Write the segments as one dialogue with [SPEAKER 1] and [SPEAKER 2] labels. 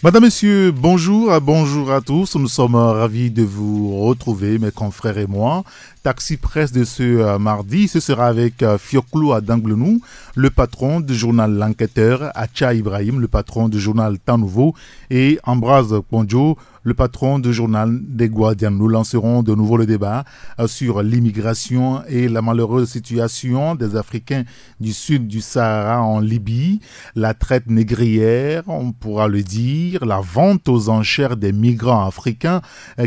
[SPEAKER 1] Madame, Monsieur, bonjour, bonjour à tous. Nous sommes ravis de vous retrouver, mes confrères et moi. Taxi Presse de ce mardi, ce sera avec Fioclou Adanglenou, le patron du journal L'Enquêteur, Acha Ibrahim, le patron du journal Temps Nouveau, et Ambroise Ponjo, le patron du journal des Guardians. Nous lancerons de nouveau le débat sur l'immigration et la malheureuse situation des Africains du sud du Sahara en Libye, la traite négrière, on pourra le dire, la vente aux enchères des migrants africains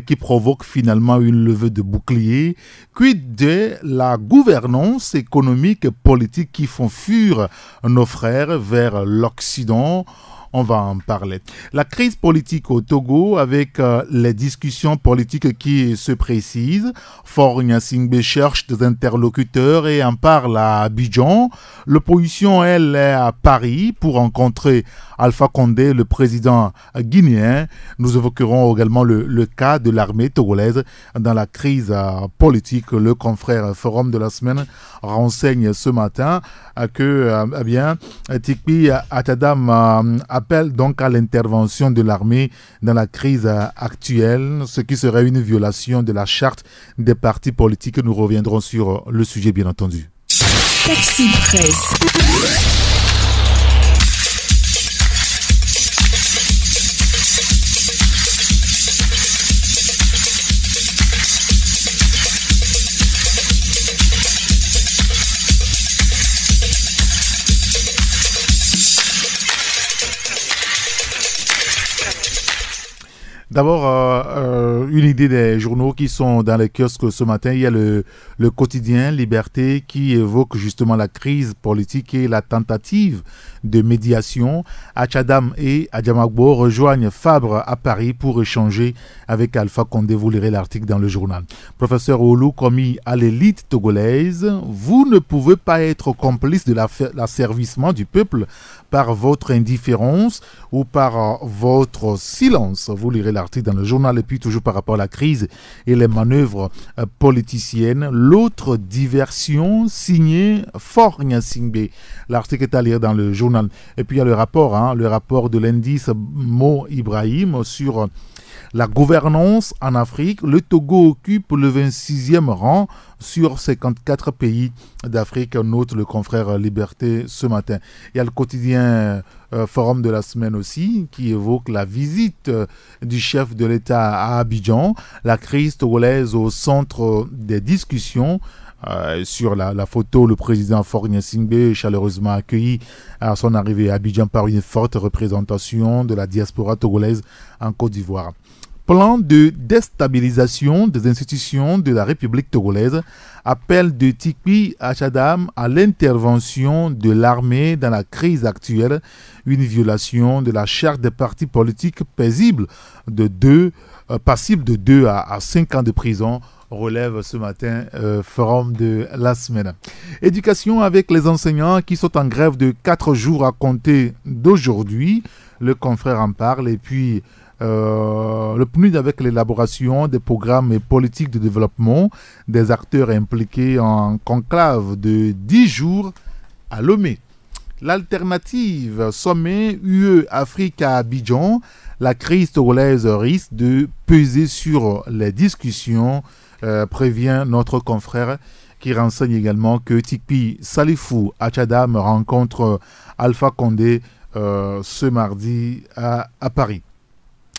[SPEAKER 1] qui provoque finalement une levée de bouclier. Quid de la gouvernance économique et politique qui font fuir nos frères vers l'Occident? On va en parler. La crise politique au Togo avec les discussions politiques qui se précisent. Faure Gnassingbé cherche des interlocuteurs et en parle à Abidjan. L'opposition, elle, est à Paris pour rencontrer Alpha Condé, le président guinéen. Nous évoquerons également le cas de l'armée togolaise dans la crise politique. Le confrère Forum de la semaine renseigne ce matin que Tikpi Atadam appelle donc à l'intervention de l'armée dans la crise actuelle, ce qui serait une violation de la charte des partis politiques. Nous reviendrons sur le sujet, bien entendu.
[SPEAKER 2] Taxi Presse.
[SPEAKER 1] D'abord, une idée des journaux qui sont dans les kiosques ce matin. Il y a le quotidien Liberté qui évoque justement la crise politique et la tentative de médiation. Achadam et Adjamagbo rejoignent Fabre à Paris pour échanger avec Alpha Condé. Vous lirez l'article dans le journal. Professeur Oulou, commis à l'élite togolaise, vous ne pouvez pas être complice de l'asservissement du peuple par votre indifférence ou par votre silence. Vous lirez l'article dans le journal. Et puis toujours par rapport à la crise et les manœuvres politiciennes, l'autre diversion signée Faure Gnassingbé. L'article est à lire dans le journal. Et puis il y a le rapport de l'indice Mo Ibrahim sur la gouvernance en Afrique. Le Togo occupe le 26e rang sur 54 pays d'Afrique, note le confrère Liberté ce matin. Il y a le quotidien Forum de la semaine aussi qui évoque la visite du chef de l'État à Abidjan, la crise togolaise au centre des discussions. Sur la photo, le président Faure Gnassingbé chaleureusement accueilli à son arrivée à Abidjan par une forte représentation de la diaspora togolaise en Côte d'Ivoire. Plan de déstabilisation des institutions de la République togolaise, appel de Tikpi Achadam à l'intervention de l'armée dans la crise actuelle, une violation de la charte des partis politiques passible de 2 à 5 ans de prison, relève ce matin Forum de la semaine. Éducation avec les enseignants qui sont en grève de 4 jours à compter d'aujourd'hui. Le confrère en parle. Et puis le PNUD avec l'élaboration des programmes et politiques de développement des acteurs impliqués en conclave de 10 jours à Lomé. L'alternative sommet UE-Afrique à Abidjan, la crise togolaise risque de peser sur les discussions, prévient notre confrère qui renseigne également que Tikpi Salifou Achadam rencontre Alpha Condé ce mardi à Paris.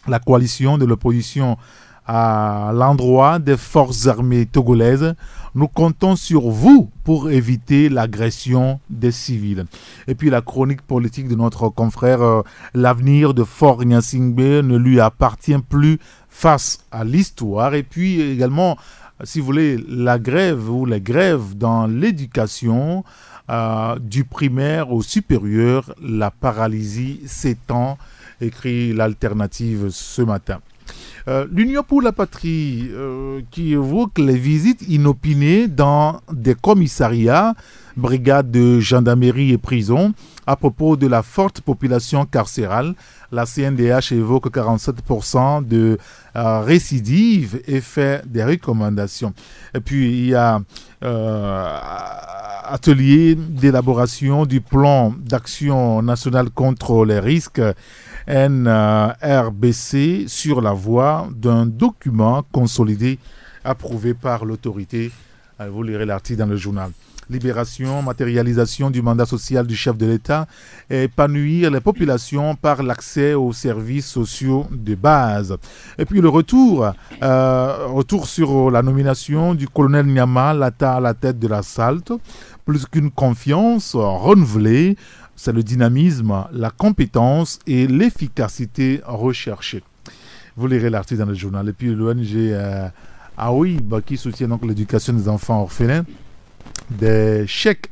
[SPEAKER 1] La coalition de l'opposition à l'endroit des forces armées togolaises. Nous comptons sur vous pour éviter l'agression des civils. Et puis la chronique politique de notre confrère, l'avenir de Faure Gnassingbé ne lui appartient plus face à l'histoire. Et puis également, si vous voulez, la grève ou les grèves dans l'éducation, du primaire au supérieur, la paralysie s'étend, écrit l'alternative ce matin. L'Union pour la patrie qui évoque les visites inopinées dans des commissariats, brigades de gendarmerie et prisons à propos de la forte population carcérale. La CNDH évoque 47% de récidives et fait des recommandations. Et puis il y a atelier d'élaboration du plan d'action national contre les risques NRBC sur la voie d'un document consolidé approuvé par l'autorité. Vous lirez l'article dans le journal. Libération, matérialisation du mandat social du chef de l'État, épanouir les populations par l'accès aux services sociaux de base. Et puis le retour sur la nomination du colonel Nyama Lata à la tête de la SALT, plus qu'une confiance renouvelée, c'est le dynamisme, la compétence et l'efficacité recherchée. Vous lirez l'article dans le journal. Et puis l'ONG AOIB qui soutient donc l'éducation des enfants orphelins, des chèques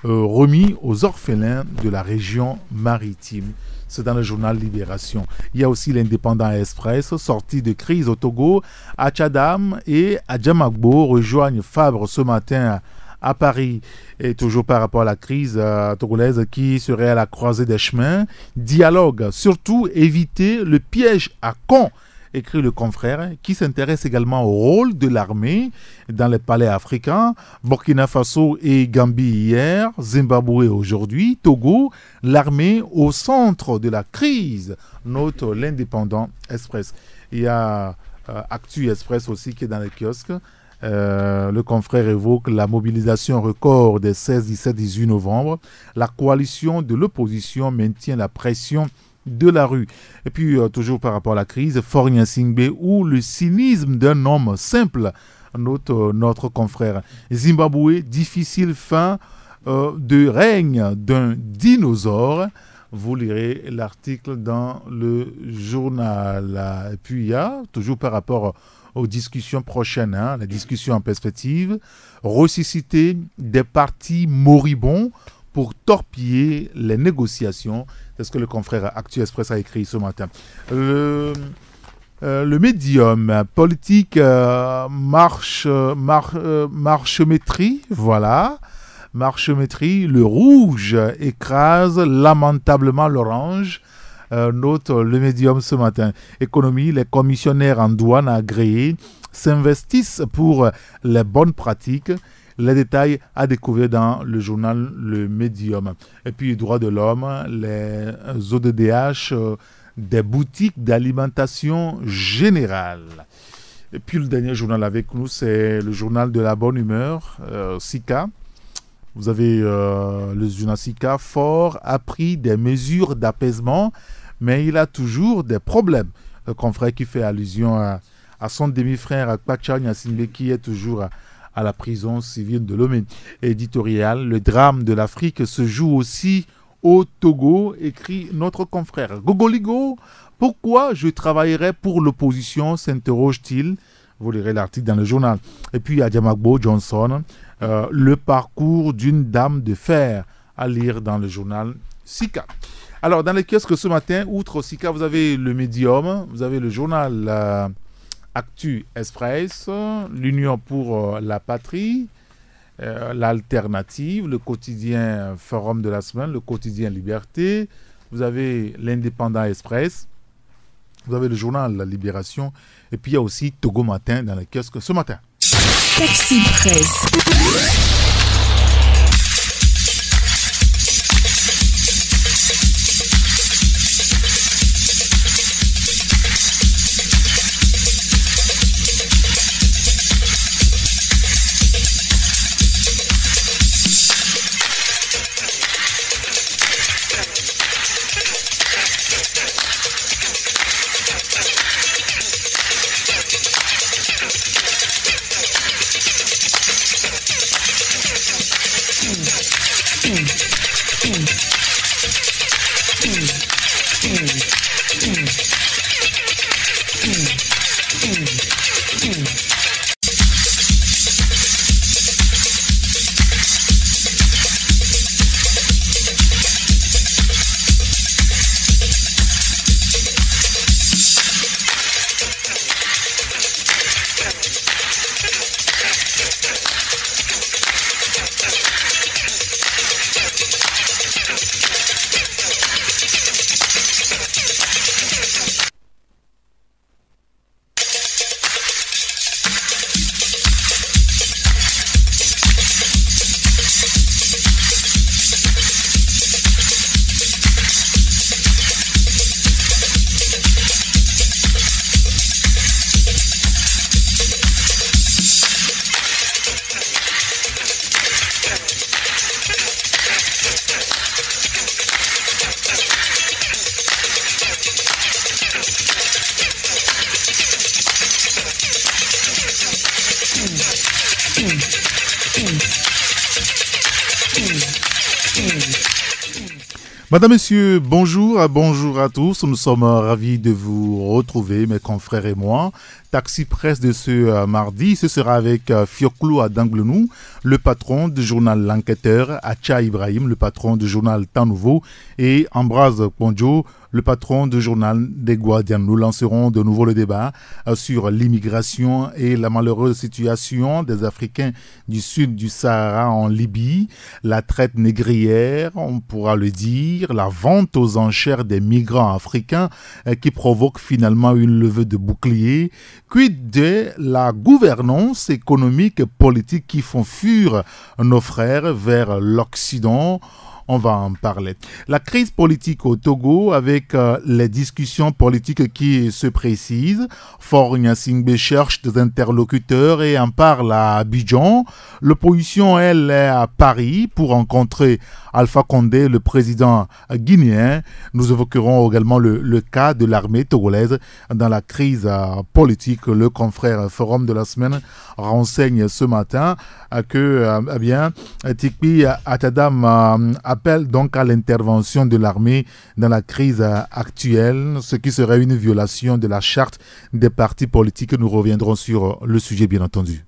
[SPEAKER 1] remis aux orphelins de la région maritime. C'est dans le journal Libération. Il y a aussi l'Indépendant Express, sortie de crise au Togo. Achadam et Adjamagbo rejoignent Fabre ce matin à Paris. Et toujours par rapport à la crise togolaise qui serait à la croisée des chemins. Dialogue, surtout éviter le piège à con, écrit le confrère, qui s'intéresse également au rôle de l'armée dans les palais africains. Burkina Faso et Gambie hier, Zimbabwe aujourd'hui, Togo, l'armée au centre de la crise, note l'Indépendant Express. Il y a Actu Express aussi qui est dans les kiosques. Le confrère évoque la mobilisation record des 16, 17, 18 novembre. La coalition de l'opposition maintient la pression de la rue. Et puis, toujours par rapport à la crise, Fort Gnassingbé ou le cynisme d'un homme simple, note notre confrère. Zimbabwe, difficile fin de règne d'un dinosaure. Vous lirez l'article dans le journal. Et puis, il y a, toujours par rapport aux discussions prochaines, les discussions en perspective, ressusciter des partis moribonds pour torpiller les négociations. C'est ce que le confrère Actu Express a écrit ce matin. Le médium politique marchemétrie, voilà. Marchemétrie, le rouge écrase lamentablement l'orange. Note le médium ce matin. Économie, les commissionnaires en douane agréés s'investissent pour les bonnes pratiques. Les détails à découvrir dans le journal Le Médium. Et puis, droits de l'homme, les ODDH des boutiques d'alimentation générale. Et puis, le dernier journal avec nous, c'est le journal de la bonne humeur, SICA. Vous avez le journal SICA. Fort a pris des mesures d'apaisement, mais il a toujours des problèmes. Le confrère qui fait allusion à son demi-frère, Kpacha Gnassingbé, qui est toujours à la prison civile de Lomé. Éditorial, le drame de l'Afrique se joue aussi au Togo, écrit notre confrère. Gogoligo, pourquoi je travaillerai pour l'opposition, s'interroge-t-il. Vous lirez l'article dans le journal. Et puis Adjamagbo Johnson, le parcours d'une dame de fer, à lire dans le journal SICA. Alors, dans les kiosques ce matin, outre SICA, vous avez le Médium, vous avez le journal Actu Express, l'Union pour la Patrie, l'Alternative, le quotidien Forum de la semaine, le quotidien Liberté, vous avez l'Indépendant Express, vous avez le journal La Libération, et puis il y a aussi Togo Matin dans les kiosques ce matin.
[SPEAKER 2] Taxi Presse.
[SPEAKER 1] Madame, Monsieur, bonjour, bonjour à tous. Nous sommes ravis de vous retrouver, mes confrères et moi. Taxi Presse de ce mardi, ce sera avec Fioclou Adanglenou, le patron du journal L'Enquêteur, Acha Ibrahim, le patron du journal Temps Nouveau, et Ambroise Ponjo, le patron du journal des Guardians. Nous lancerons de nouveau le débat sur l'immigration et la malheureuse situation des Africains du sud du Sahara en Libye, la traite négrière, on pourra le dire, la vente aux enchères des migrants africains qui provoque finalement une levée de bouclier. Quid de la gouvernance économique et politique qui font fuir nos frères vers l'Occident? On va en parler. La crise politique au Togo avec les discussions politiques qui se précisent. Faure Gnassingbé cherche des interlocuteurs et en parle à Abidjan. L'opposition, elle, est à Paris pour rencontrer Alpha Condé, le président guinéen. Nous évoquerons également le cas de l'armée togolaise dans la crise politique. Le confrère Forum de la semaine renseigne ce matin que Tikpi Atadam appelle donc à l'intervention de l'armée dans la crise actuelle, ce qui serait une violation de la charte des partis politiques. Nous reviendrons sur le sujet, bien entendu.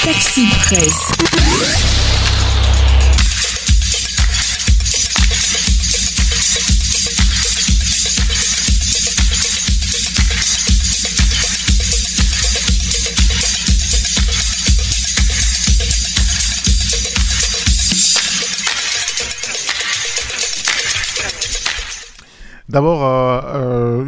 [SPEAKER 2] Taxi Presse.
[SPEAKER 1] D'abord,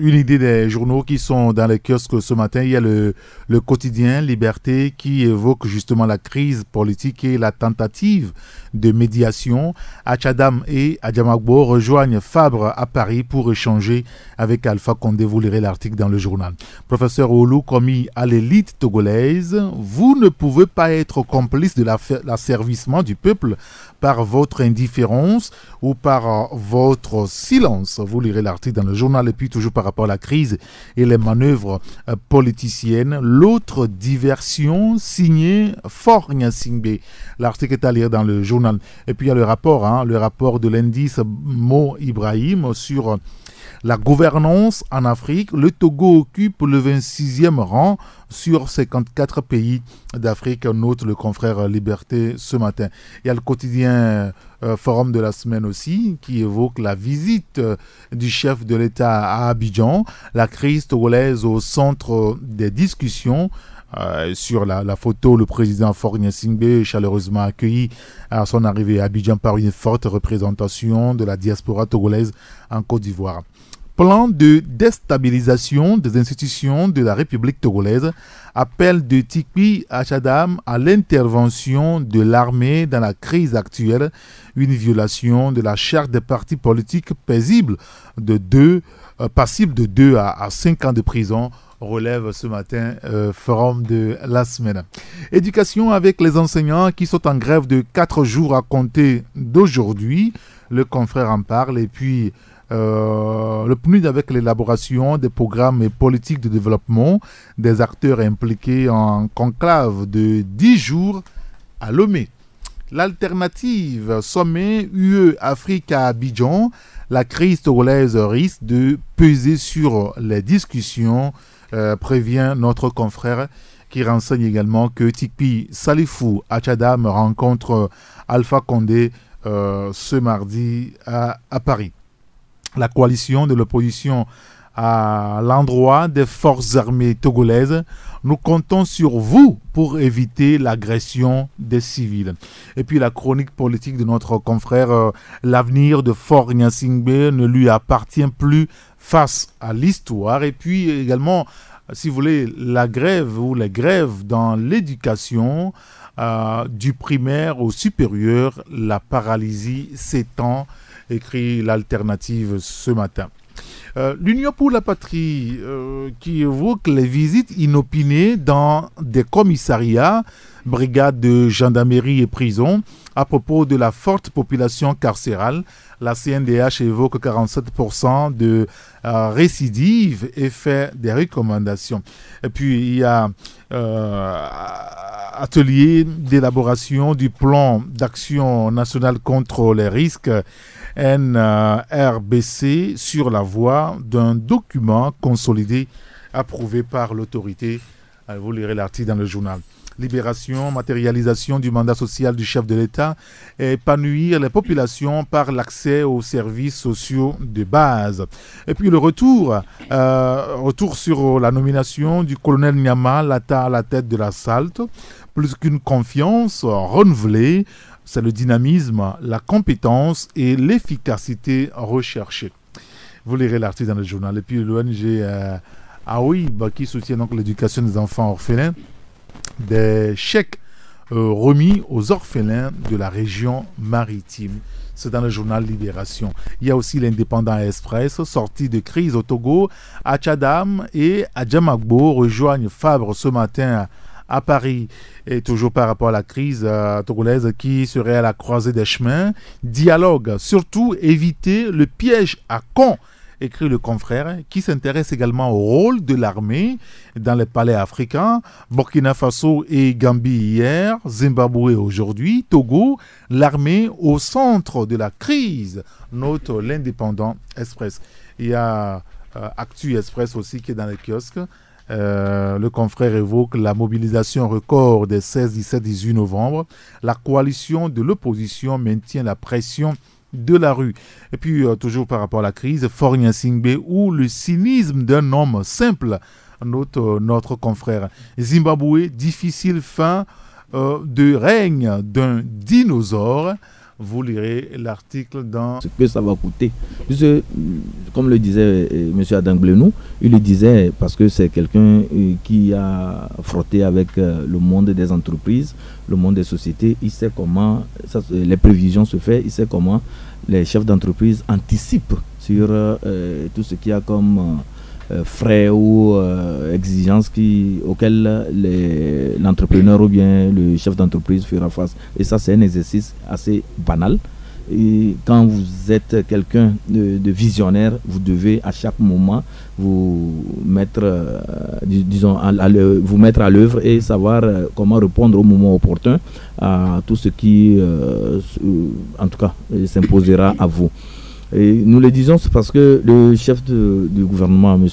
[SPEAKER 1] une idée des journaux qui sont dans les kiosques ce matin. Il y a le quotidien Liberté qui évoque justement la crise politique et la tentative de médiation. Achadam et Adjamagbo rejoignent Fabre à Paris pour échanger avec Alpha Condé. Vous lirez l'article dans le journal. Professeur Oulou, commis à l'élite togolaise, vous ne pouvez pas être complice de l'asservissement du peuple par votre indifférence ou par votre silence. Vous lirez l'article dans le journal. Et puis toujours par rapport à la crise et les manœuvres politiciennes, l'autre diversion signée Faure Gnassingbé. L'article est à lire dans le journal. Et puis il y a le rapport de l'indice Mo Ibrahim sur la gouvernance en Afrique. Le Togo occupe le 26e rang sur 54 pays d'Afrique, note le confrère Liberté ce matin. Il y a le quotidien Forum de la semaine aussi qui évoque la visite du chef de l'État à Abidjan, la crise togolaise au centre des discussions. Sur la photo, le président Faure Gnassingbé chaleureusement accueilli à son arrivée à Abidjan par une forte représentation de la diaspora togolaise en Côte d'Ivoire. Plan de déstabilisation des institutions de la République togolaise, appel de Tikpi Achadam à l'intervention de l'armée dans la crise actuelle, une violation de la charte des partis politiques passible de 2 à 5 ans de prison, relève ce matin Forum de la semaine. Éducation avec les enseignants qui sont en grève de 4 jours à compter d'aujourd'hui. Le confrère en parle. Et puis le PNUD avec l'élaboration des programmes et politiques de développement des acteurs impliqués en conclave de 10 jours à Lomé. L'alternative sommet UE-Afrique à Abidjan, la crise togolaise risque de peser sur les discussions, prévient notre confrère qui renseigne également que Tikpi Salifou Achadam rencontre Alpha Condé ce mardi à Paris. La coalition de l'opposition à l'endroit des forces armées togolaises. Nous comptons sur vous pour éviter l'agression des civils. Et puis la chronique politique de notre confrère, l'avenir de Faure Gnassingbé ne lui appartient plus face à l'histoire. Et puis également, si vous voulez, la grève ou les grèves dans l'éducation, du primaire au supérieur, la paralysie s'étend, écrit l'alternative ce matin. L'Union pour la patrie qui évoque les visites inopinées dans des commissariats brigades de gendarmerie et prison. À propos de la forte population carcérale, la CNDH évoque 47% de récidives et fait des recommandations. Et puis, il y a atelier d'élaboration du plan d'action nationale contre les risques NRBC sur la voie d'un document consolidé approuvé par l'autorité. Vous lirez l'article dans le journal. Libération, matérialisation du mandat social du chef de l'État et épanouir les populations par l'accès aux services sociaux de base. Et puis le retour sur la nomination du colonel Nyama Lata à la tête de la SALT, plus qu'une confiance renouvelée, c'est le dynamisme, la compétence et l'efficacité recherchée. Vous lirez l'article dans le journal. Et puis l'ONG AOIB qui soutient donc l'éducation des enfants orphelins, des chèques remis aux orphelins de la région maritime. C'est dans le journal Libération. Il y a aussi l'Indépendant Express, sortie de crise au Togo. Achadam et Adjamagbo rejoignent Fabre ce matin à Paris. Et toujours par rapport à la crise togolaise qui serait à la croisée des chemins. Dialogue, surtout éviter le piège à con, écrit le confrère, qui s'intéresse également au rôle de l'armée dans les palais africains. Burkina Faso et Gambie hier, Zimbabwe aujourd'hui, Togo, l'armée au centre de la crise, note l'Indépendant Express. Il y a Actu Express aussi qui est dans les kiosques. Le confrère évoque la mobilisation record des 16, 17, 18 novembre. La coalition de l'opposition maintient la pression de la rue. Et puis, toujours par rapport à la crise, Fornia Singbe ou le cynisme d'un homme simple, note notre confrère. Zimbabwe, difficile fin de règne d'un dinosaure. Vous lirez l'article dans...
[SPEAKER 3] Ce que ça va coûter. Puisque, comme le disait M. Adang-Blenou, il le disait parce que c'est quelqu'un qui a frotté avec le monde des entreprises, le monde des sociétés. Il sait comment les prévisions se font, il sait comment les chefs d'entreprise anticipent sur tout ce qu'il y a comme frais ou exigences auxquelles l'entrepreneur ou bien le chef d'entreprise fera face. Et ça, c'est un exercice assez banal. Et quand vous êtes quelqu'un de visionnaire, vous devez à chaque moment vous mettre, vous mettre à l'œuvre et savoir comment répondre au moment opportun à tout ce qui, en tout cas, s'imposera à vous. Et nous le disons, c'est parce que le chef du gouvernement, M.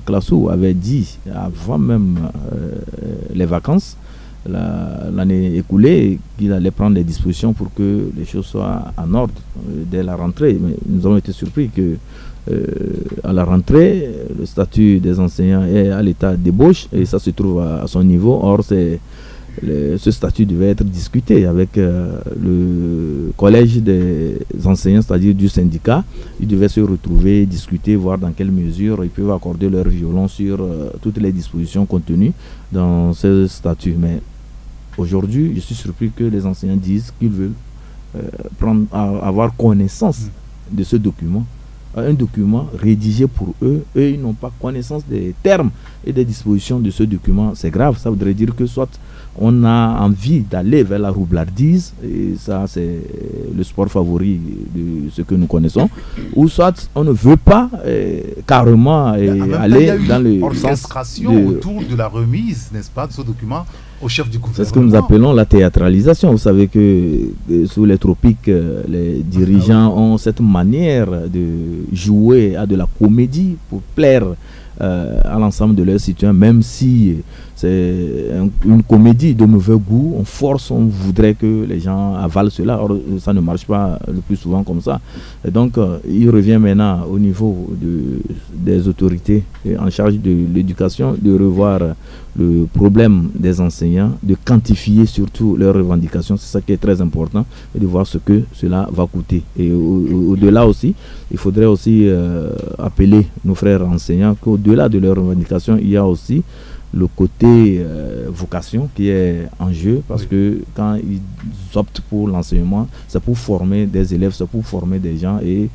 [SPEAKER 3] Klassou, avait dit avant même les vacances, l'année écoulée, qu'il allait prendre des dispositions pour que les choses soient en ordre dès la rentrée. Mais nous avons été surpris que à la rentrée, le statut des enseignants est à l'état d'ébauche et ça se trouve à son niveau. Or, ce statut devait être discuté avec le collège des enseignants, c'est-à-dire du syndicat. Ils devaient se retrouver, discuter, voir dans quelle mesure ils peuvent accorder leur violence sur toutes les dispositions contenues dans ce statut. Mais aujourd'hui, je suis surpris que les enseignants disent qu'ils veulent avoir connaissance de ce document. Un document rédigé pour eux, eux ils n'ont pas connaissance des termes et des dispositions de ce document. C'est grave, ça voudrait dire que soit on a envie d'aller vers la roublardise, et ça c'est le sport favori de ce que nous connaissons, ou soit on ne veut pas carrément aller dans le sens
[SPEAKER 1] autour de la remise, n'est-ce pas, de ce document au chef du gouvernement.
[SPEAKER 3] C'est ce que nous appelons la théâtralisation. Vous savez que sous les tropiques, les dirigeants ont cette manière de jouer à de la comédie pour plaire à l'ensemble de leurs citoyens, même si c'est une comédie de mauvais goût. On force, on voudrait que les gens avalent cela. Or, ça ne marche pas le plus souvent comme ça. Et donc, il revient maintenant au niveau des autorités en charge de l'éducation de revoir le problème des enseignants, de quantifier surtout leurs revendications. C'est ça qui est très important, et de voir ce que cela va coûter. Et au-delà aussi, il faudrait aussi appeler nos frères enseignants qu'au-delà de leurs revendications, il y a aussi le côté vocation qui est en jeu, parce que quand ils optent pour l'enseignement, c'est pour former des élèves, c'est pour former des gens, et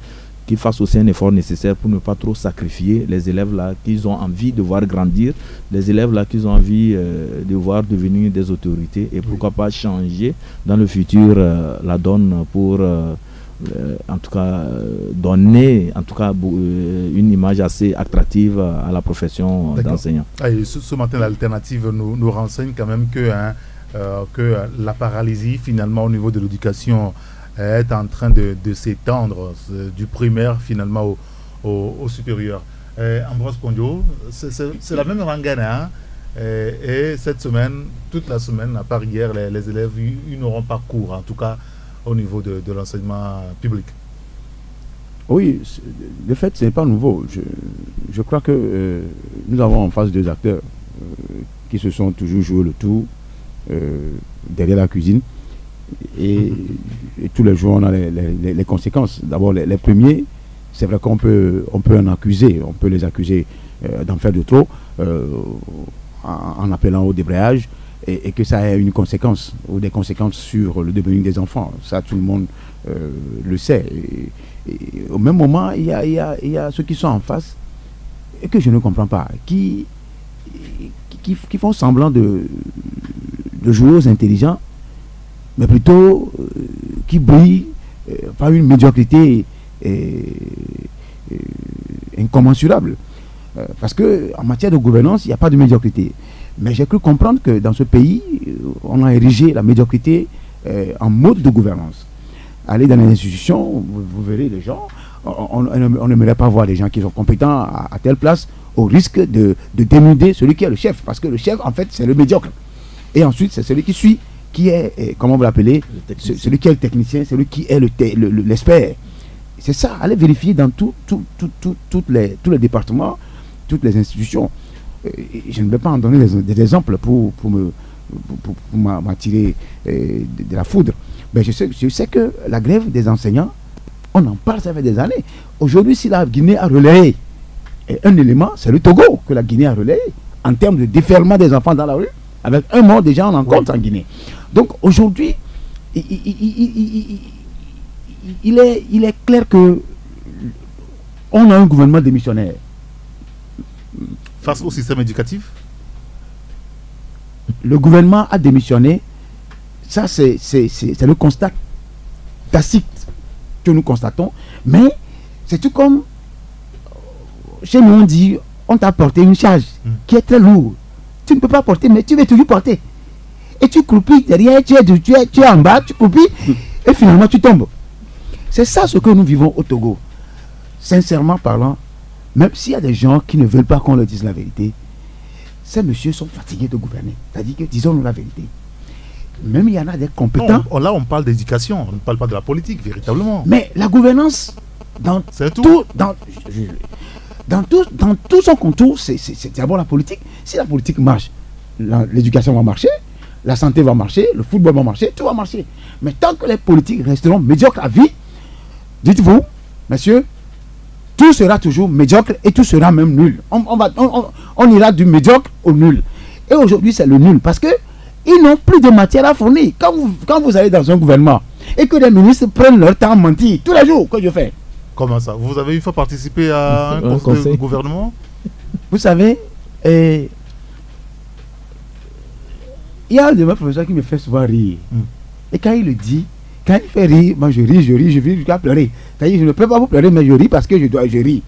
[SPEAKER 3] qu'ils fassent aussi un effort nécessaire pour ne pas trop sacrifier les élèves là qu'ils ont envie de voir grandir, les élèves là qu'ils ont envie de voir devenir des autorités et pourquoi pas changer dans le futur la donne pour en tout cas donner en tout cas une image assez attractive à la profession d'enseignant.
[SPEAKER 1] Ce matin, l'alternative nous renseigne quand même que la paralysie finalement au niveau de l'éducation est en train de s'étendre du primaire finalement au supérieur. Ambroise Pondio, c'est la même rengaine, hein? Et cette semaine, toute la semaine, à part hier, les élèves ils n'auront pas cours, en tout cas au niveau de l'enseignement public.
[SPEAKER 4] Oui, de fait, ce n'est pas nouveau. Je crois que nous avons en face deux acteurs qui se sont toujours joué le tour derrière la cuisine. Et tous les jours, on a les conséquences. D'abord, les premiers, c'est vrai qu'on peut en accuser. On peut les accuser d'en faire de trop en appelant au débrayage et que ça ait une conséquence ou des conséquences sur le devenir des enfants. Ça, tout le monde le sait. Et au même moment, il y a ceux qui sont en face et que je ne comprends pas, qui font semblant de jouer aux intelligents, mais plutôt qui brillent par une médiocrité incommensurable. Parce qu'en matière de gouvernance, il n'y a pas de médiocrité. Mais j'ai cru comprendre que dans ce pays, on a érigé la médiocrité en mode de gouvernance. Allez dans les institutions, vous verrez les gens, on n'aimerait pas voir des gens qui sont compétents à telle place au risque de dénuder celui qui est le chef. Parce que le chef, en fait, c'est le médiocre. Et ensuite, c'est celui qui suit, qui est, comment vous l'appelez, celui qui est le technicien, celui qui est l'expert. C'est ça, allez vérifier dans tous les départements, toutes les institutions. Je ne vais pas en donner des exemples pour m'attirer de la foudre. Mais je sais que la grève des enseignants, on en parle, ça fait des années. Aujourd'hui, si la Guinée a relayé un élément, c'est le Togo que la Guinée a relayé en termes de déferlement des enfants dans la rue. Avec un mort déjà, on en compte en Guinée. Donc aujourd'hui, il est clair que on a un gouvernement démissionnaire.
[SPEAKER 1] Face au système éducatif,
[SPEAKER 4] le gouvernement a démissionné. Ça, c'est le constat tacite que nous constatons. Mais c'est tout comme chez nous, on dit on t'a porté une charge qui est très lourde. Tu ne peux pas porter, mais tu veux toujours porter. Et tu croupis derrière, tu es en bas, tu croupis, et finalement tu tombes. C'est ça ce que nous vivons au Togo. Sincèrement parlant, même s'il y a des gens qui ne veulent pas qu'on leur dise la vérité, ces messieurs sont fatigués de gouverner. C'est-à-dire que disons-nous la vérité. Même il y en a des compétents.
[SPEAKER 1] Non, là on parle d'éducation, on ne parle pas de la politique véritablement.
[SPEAKER 4] Mais la gouvernance, dans tout son contour, c'est d'abord la politique. Si la politique marche, l'éducation va marcher, la santé va marcher, le football va marcher, tout va marcher. Mais tant que les politiques resteront médiocres à vie, dites-vous, messieurs, tout sera toujours médiocre et tout sera même nul. On ira du médiocre au nul. Et aujourd'hui, c'est le nul parce que ils n'ont plus de matière à fournir. Quand vous allez dans un gouvernement et que les ministres prennent leur temps à mentir tous les jours, que je fais.
[SPEAKER 1] Comment ça? Vous avez une fois participé à un conseil de gouvernement?
[SPEAKER 4] Vous savez, il y a un de mes professeurs qui me fait souvent rire. Et quand il le dit, quand il fait rire, moi je ris jusqu'à pleurer. C'est-à-dire, je ne peux pas vous pleurer, mais je ris parce que je ris.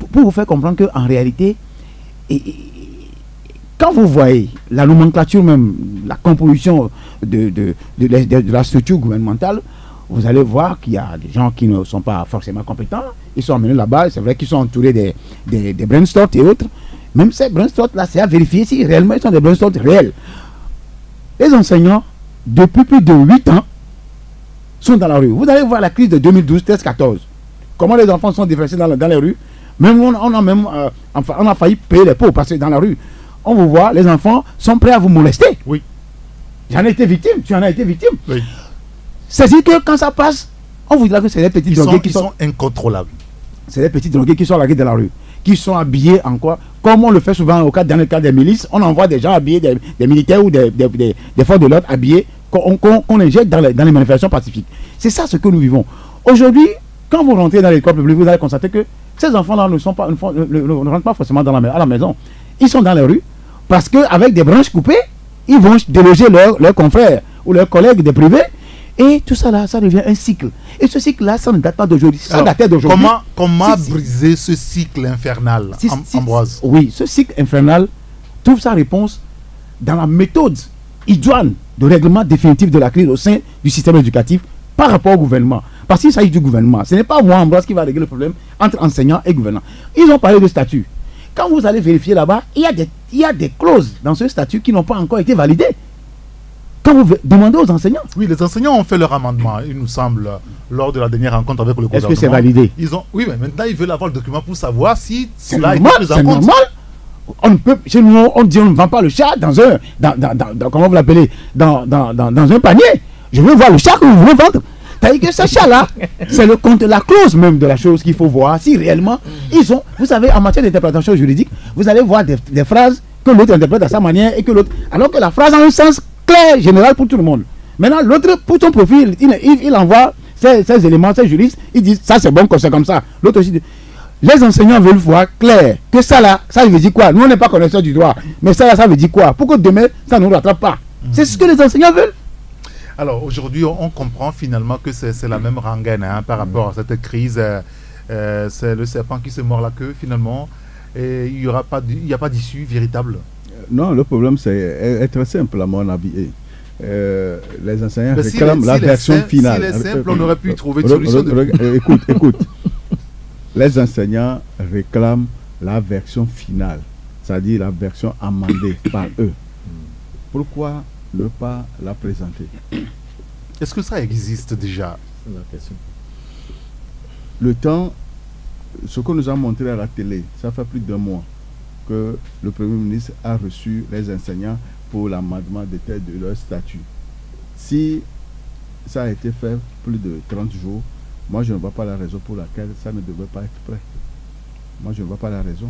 [SPEAKER 4] Pour vous faire comprendre qu'en réalité, quand vous voyez la nomenclature même, la composition de la structure gouvernementale, vous allez voir qu'il y a des gens qui ne sont pas forcément compétents. Ils sont amenés là-bas, c'est vrai qu'ils sont entourés des brainstorms et autres. Même ces brainstorms-là, c'est à vérifier si réellement ils sont des brainstorms réels. Les enseignants, depuis plus de 8 ans, sont dans la rue. Vous allez voir la crise de 2012, 13, 14. Comment les enfants sont déversés dans les rues. Même on a failli payer les pots parce que dans la rue, on vous voit, les enfants sont prêts à vous molester.
[SPEAKER 1] Oui.
[SPEAKER 4] J'en ai été victime, tu en as été victime.
[SPEAKER 1] Oui.
[SPEAKER 4] C'est-à-dire que quand ça passe, on vous dira que c'est des petits drogués qui
[SPEAKER 1] sont incontrôlables.
[SPEAKER 4] C'est des petits drogués qui sont largués dans la rue, qui sont habillés en quoi? Comme on le fait souvent dans le cas des milices, on envoie des gens habillés, des militaires ou des forces de l'ordre habillés, qu'on injecte dans les manifestations pacifiques. C'est ça ce que nous vivons. Aujourd'hui, Quand vous rentrez dans l'école publique, vous allez constater que ces enfants-là ne rentrent pas forcément à la maison. Ils sont dans les rues parce qu'avec des branches coupées, ils vont déloger leurs confrères ou leurs collègues des privés. Et tout ça là, ça devient un cycle. Et ce cycle-là, ça ne date pas d'aujourd'hui. Ça datait d'aujourd'hui.
[SPEAKER 1] Comment briser ce cycle infernal, Ambroise?
[SPEAKER 4] Oui, ce cycle infernal trouve sa réponse dans la méthode idoine de règlement définitif de la crise au sein du système éducatif par rapport au gouvernement. Parce qu'il s'agit du gouvernement. Ce n'est pas moi, Ambroise, qui va régler le problème entre enseignants et gouvernants. Ils ont parlé de statut. Quand vous allez vérifier là-bas, il y a des clauses dans ce statut qui n'ont pas encore été validées. Quand vous demandez aux enseignants.
[SPEAKER 1] Oui, les enseignants ont fait leur amendement, il nous semble, lors de la dernière rencontre avec le gouvernement.
[SPEAKER 4] Est-ce que c'est validé?
[SPEAKER 1] Oui, mais maintenant ils veulent avoir le document pour savoir si
[SPEAKER 4] cela a été pris en compte. On peut, chez nous, on dit on ne vend pas le chat dans comment vous l'appelez, dans un panier. Je veux voir le chat que vous voulez vendre. C'est-à-dire que ce chat-là, c'est le compte, la clause même de la chose qu'il faut voir. Si réellement, ils ont, vous savez, en matière d'interprétation juridique, vous allez voir des phrases que l'autre interprète à sa manière et que l'autre, alors que la phrase a un sens clair, général pour tout le monde. Maintenant, l'autre, pour son profil, il envoie ses éléments, ses juristes, il dit ça c'est bon, c'est comme ça. L'autre aussi dit, les enseignants veulent voir clair que ça là, ça veut dire quoi? Nous on n'est pas connaisseurs du droit, mais ça là, ça veut dire quoi? Pour que demain, ça ne nous rattrape pas. C'est ce que les enseignants veulent.
[SPEAKER 1] Alors aujourd'hui, on comprend finalement que c'est la même rengaine par rapport à cette crise. C'est le serpent qui se mord la queue finalement. Et il n'y a pas d'issue véritable.
[SPEAKER 5] Non, le problème c'est très simple à mon avis. Les enseignants réclament la version finale.
[SPEAKER 1] S'il est simple, on aurait pu trouver une solution.
[SPEAKER 5] Écoute. Les enseignants réclament la version finale, c'est-à-dire la version amendée par eux. Pourquoi ne pas la présenter?
[SPEAKER 1] Est-ce que ça existe déjà?
[SPEAKER 5] Le temps, ce que nous a montré à la télé, ça fait plus d'1 mois que le Premier ministre a reçu les enseignants pour l'amendement de leur statut. Si ça a été fait plus de 30 jours, moi je ne vois pas la raison pour laquelle ça ne devait pas être prêt. Moi je ne vois pas la raison.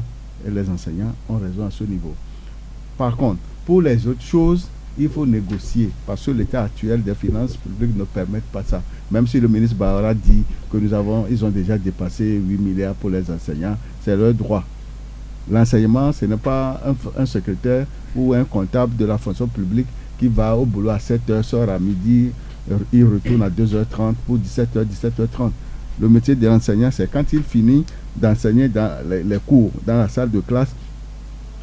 [SPEAKER 5] Et les enseignants ont raison à ce niveau. Par contre, pour les autres choses, il faut négocier parce que l'état actuel des finances publiques ne permet pas ça. Même si le ministre Bahara dit que ils ont déjà dépassé 8 milliards pour les enseignants, c'est leur droit. L'enseignement, ce n'est pas un secrétaire ou un comptable de la fonction publique qui va au boulot à 7h, sort à midi, il retourne à 2h30 pour 17h, 17h30. Le métier de l'enseignant, c'est quand il finit d'enseigner dans les cours, dans la salle de classe,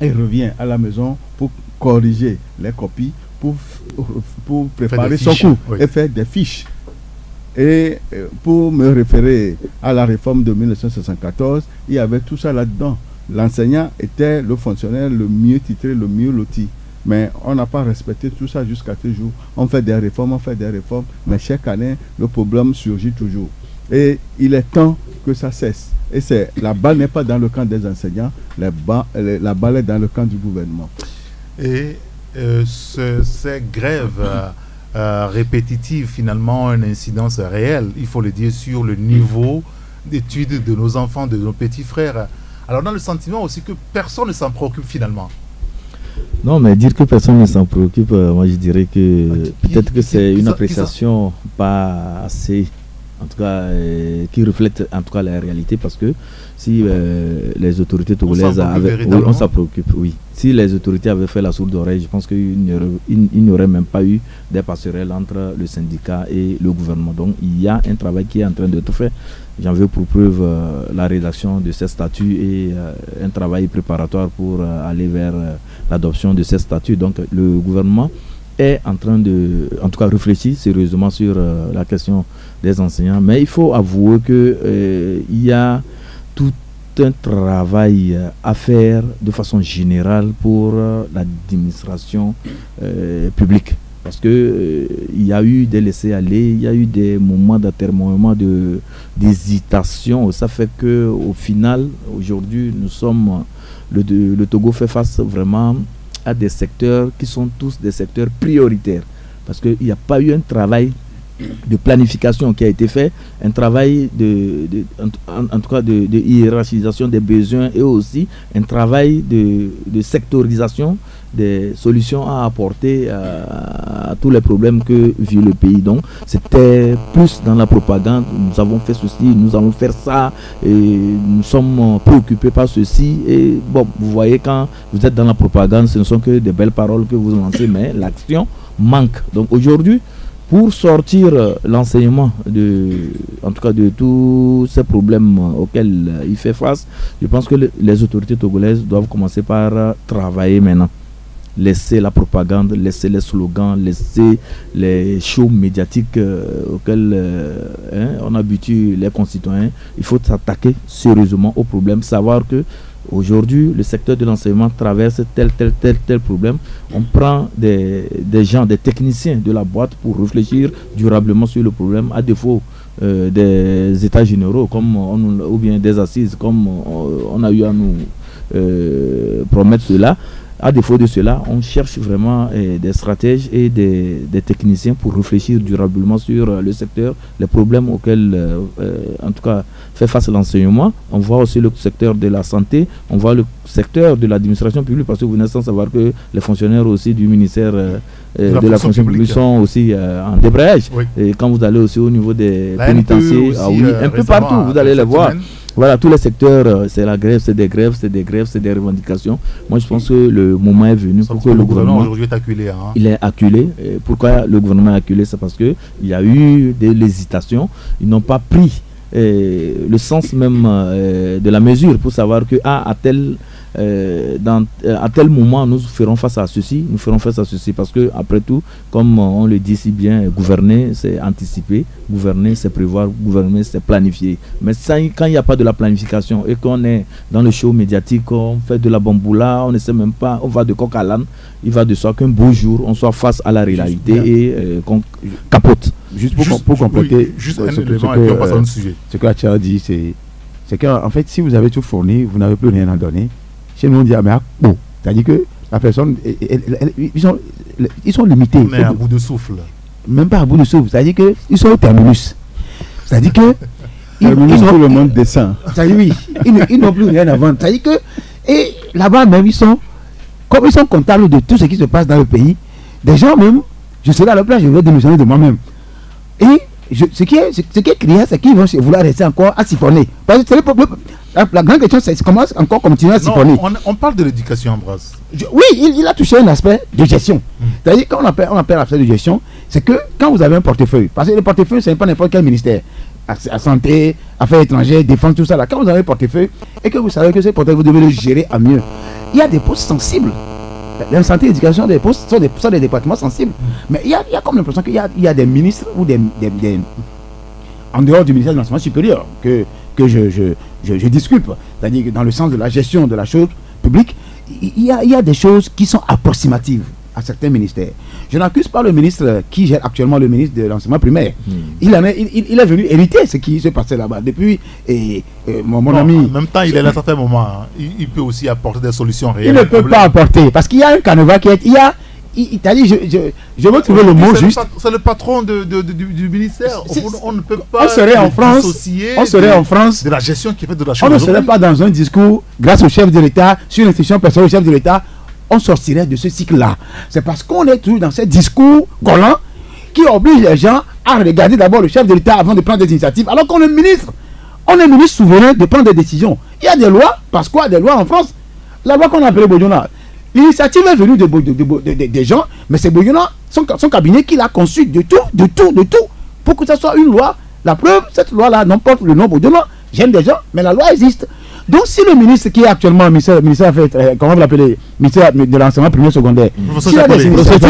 [SPEAKER 5] il revient à la maison pour corriger les copies, pour préparer son cours et faire des fiches. Et pour me référer à la réforme de 1974, il y avait tout ça là-dedans. L'enseignant était le fonctionnaire le mieux titré, le mieux loti. Mais on n'a pas respecté tout ça jusqu'à ce jour. On fait des réformes, mais chaque année, le problème surgit toujours. Et il est temps que ça cesse. Et la balle n'est pas dans le camp des enseignants, la balle est dans le camp du gouvernement.
[SPEAKER 1] Et ces grèves répétitives, finalement, ont une incidence réelle, il faut le dire, sur le niveau d'études de nos enfants, de nos petits frères. Alors, on a le sentiment aussi que personne ne s'en préoccupe finalement.
[SPEAKER 3] Non, mais dire que personne ne s'en préoccupe, moi je dirais que peut-être que c'est une appréciation pas assez, en tout cas, qui reflète en tout cas la réalité, parce que si les autorités togolaises avaient... Oui, on s'en préoccupe, oui. Si les autorités avaient fait la sourde oreille, je pense qu'il n'y aurait même pas eu des passerelles entre le syndicat et le gouvernement. Donc il y a un travail qui est en train d'être fait. J'en veux pour preuve la rédaction de ces statuts et un travail préparatoire pour aller vers l'adoption de ces statuts. Donc le gouvernement est en train de, en tout cas, réfléchir sérieusement sur la question des enseignants. Mais il faut avouer qu'il y a tout un travail à faire de façon générale pour l'administration publique. Parce que il y a eu des laissés-aller, il y a eu des moments d'atermoiement, d'hésitation. Ça fait qu'au final, aujourd'hui, le Togo fait face vraiment à des secteurs qui sont tous des secteurs prioritaires. Parce qu'il n'y a pas eu un travail de planification qui a été fait, un travail en tout cas de hiérarchisation des besoins et aussi un travail de sectorisation des solutions à apporter à tous les problèmes que vit le pays. Donc c'était plus dans la propagande, nous avons fait ceci, nous allons faire ça, et nous sommes préoccupés par ceci, et bon, vous voyez, quand vous êtes dans la propagande, ce ne sont que des belles paroles que vous lancez, mais l'action manque. Donc aujourd'hui, pour sortir l'enseignement en tout cas de tous ces problèmes auxquels il fait face, je pense que les autorités togolaises doivent commencer par travailler maintenant. Laisser la propagande, laisser les slogans, laisser les shows médiatiques auxquels on habitue les concitoyens. Il faut s'attaquer sérieusement au problème, savoir que aujourd'hui, le secteur de l'enseignement traverse tel problème. On prend des gens, des techniciens de la boîte pour réfléchir durablement sur le problème, à défaut des états généraux ou bien des assises, comme on a eu à nous promettre cela. À défaut de cela, on cherche vraiment des stratèges et des techniciens pour réfléchir durablement sur le secteur, les problèmes auxquels, en tout cas, fait face l'enseignement. On voit aussi le secteur de la santé, on voit le secteur de l'administration publique, parce que vous n'êtes sans savoir que les fonctionnaires aussi du ministère de la fonction publique sont aussi en débrayage. Oui. Et quand vous allez aussi au niveau des pénitentiaires, un peu partout, vous allez les voir. Voilà, tous les secteurs, c'est la grève, c'est des grèves, c'est des grèves, c'est des revendications. Moi, je pense que le moment est venu pour que le gouvernement
[SPEAKER 1] aujourd'hui est acculé. Hein.
[SPEAKER 3] Il est acculé. Et pourquoi le gouvernement est acculé? C'est parce qu'il y a eu de l'hésitation. Ils n'ont pas pris le sens même de la mesure pour savoir que à tel moment nous ferons face à ceci, parce que après tout, comme on le dit si bien, gouverner c'est anticiper, gouverner c'est prévoir, gouverner c'est planifier. Mais ça, quand il n'y a pas de la planification et qu'on est dans le show médiatique, on fait de la bamboula, on ne sait même pas, on va de coq à l'âne, il va de soi qu'un beau jour on soit face à la réalité et qu'on capote.
[SPEAKER 4] Juste pour compléter, ce que Acha a dit, c'est qu'en fait, si vous avez tout fourni, vous n'avez plus rien à donner. Chez nous, on dit, mais c'est-à-dire que la personne, ils sont limités.
[SPEAKER 1] Mais à bout de souffle.
[SPEAKER 4] Même pas à bout de souffle. C'est-à-dire qu'ils sont au terminus. C'est-à-dire que.
[SPEAKER 5] Ils ont le monde descend.
[SPEAKER 4] C'est-à-dire, oui, ils n'ont plus rien à vendre. C'est-à-dire que. Et là-bas, même, comme ils sont comptables de tout ce qui se passe dans le pays, des gens, même, je serai à leur place, je vais démissionner de moi-même. Et ce qui est crié, c'est qu'ils vont vouloir rester encore à siphonner. Parce que la grande question, c'est comment encore continuer à siphonner.
[SPEAKER 1] On parle de l'éducation, Ambroise.
[SPEAKER 4] Oui, il a touché un aspect de gestion. C'est-à-dire, quand on appelle l'aspect de gestion, c'est que quand vous avez un portefeuille, parce que le portefeuille, ce n'est pas n'importe quel ministère, à santé, affaires étrangères, défense, tout ça là. Quand vous avez un portefeuille et que vous savez que ce portefeuille, vous devez le gérer à mieux, il y a des postes sensibles. La santé et l'éducation, des postes sont des départements sensibles. Mais il y a comme l'impression qu'il y a des ministres ou des en dehors du ministère de l'enseignement supérieur que je discute. C'est-à-dire que dans le sens de la gestion de la chose publique, il y a des choses qui sont approximatives à certains ministères. Je n'accuse pas le ministre qui gère actuellement le ministre de l'enseignement primaire. Il est venu hériter ce qui se passait là-bas. Depuis, mon ami...
[SPEAKER 1] En même temps, il est là à certains moments. Hein. Il peut aussi apporter des solutions réelles.
[SPEAKER 4] Il ne peut pas apporter. Parce qu'il y a un canevas qui est... Il t'a dit, je veux trouver le mot juste.
[SPEAKER 1] C'est le patron du ministère. On ne peut pas...
[SPEAKER 4] On serait en France
[SPEAKER 1] de la gestion qui fait de la chose.
[SPEAKER 4] On ne serait pas dans un discours, grâce au chef de l'État, sur l'institution personnelle du chef de l'État, on sortirait de ce cycle-là. C'est parce qu'on est toujours dans ces discours collants qui obligent les gens à regarder d'abord le chef de l'État avant de prendre des initiatives, alors qu'on est ministre. On est ministre souverain de prendre des décisions. Il y a des lois, parce qu'il y a des lois en France. La loi qu'on a appelée Boyona, l'initiative est venue des gens, mais c'est Boyona, son cabinet, qui l'a conçu de tout, pour que ce soit une loi. La preuve, cette loi-là n'emporte le nom Boyona. J'aime des gens, mais la loi existe. Donc si le ministre qui est actuellement ministère comment vous l'appelez, ministère de l'enseignement primaire secondaire, s'il a des initiatives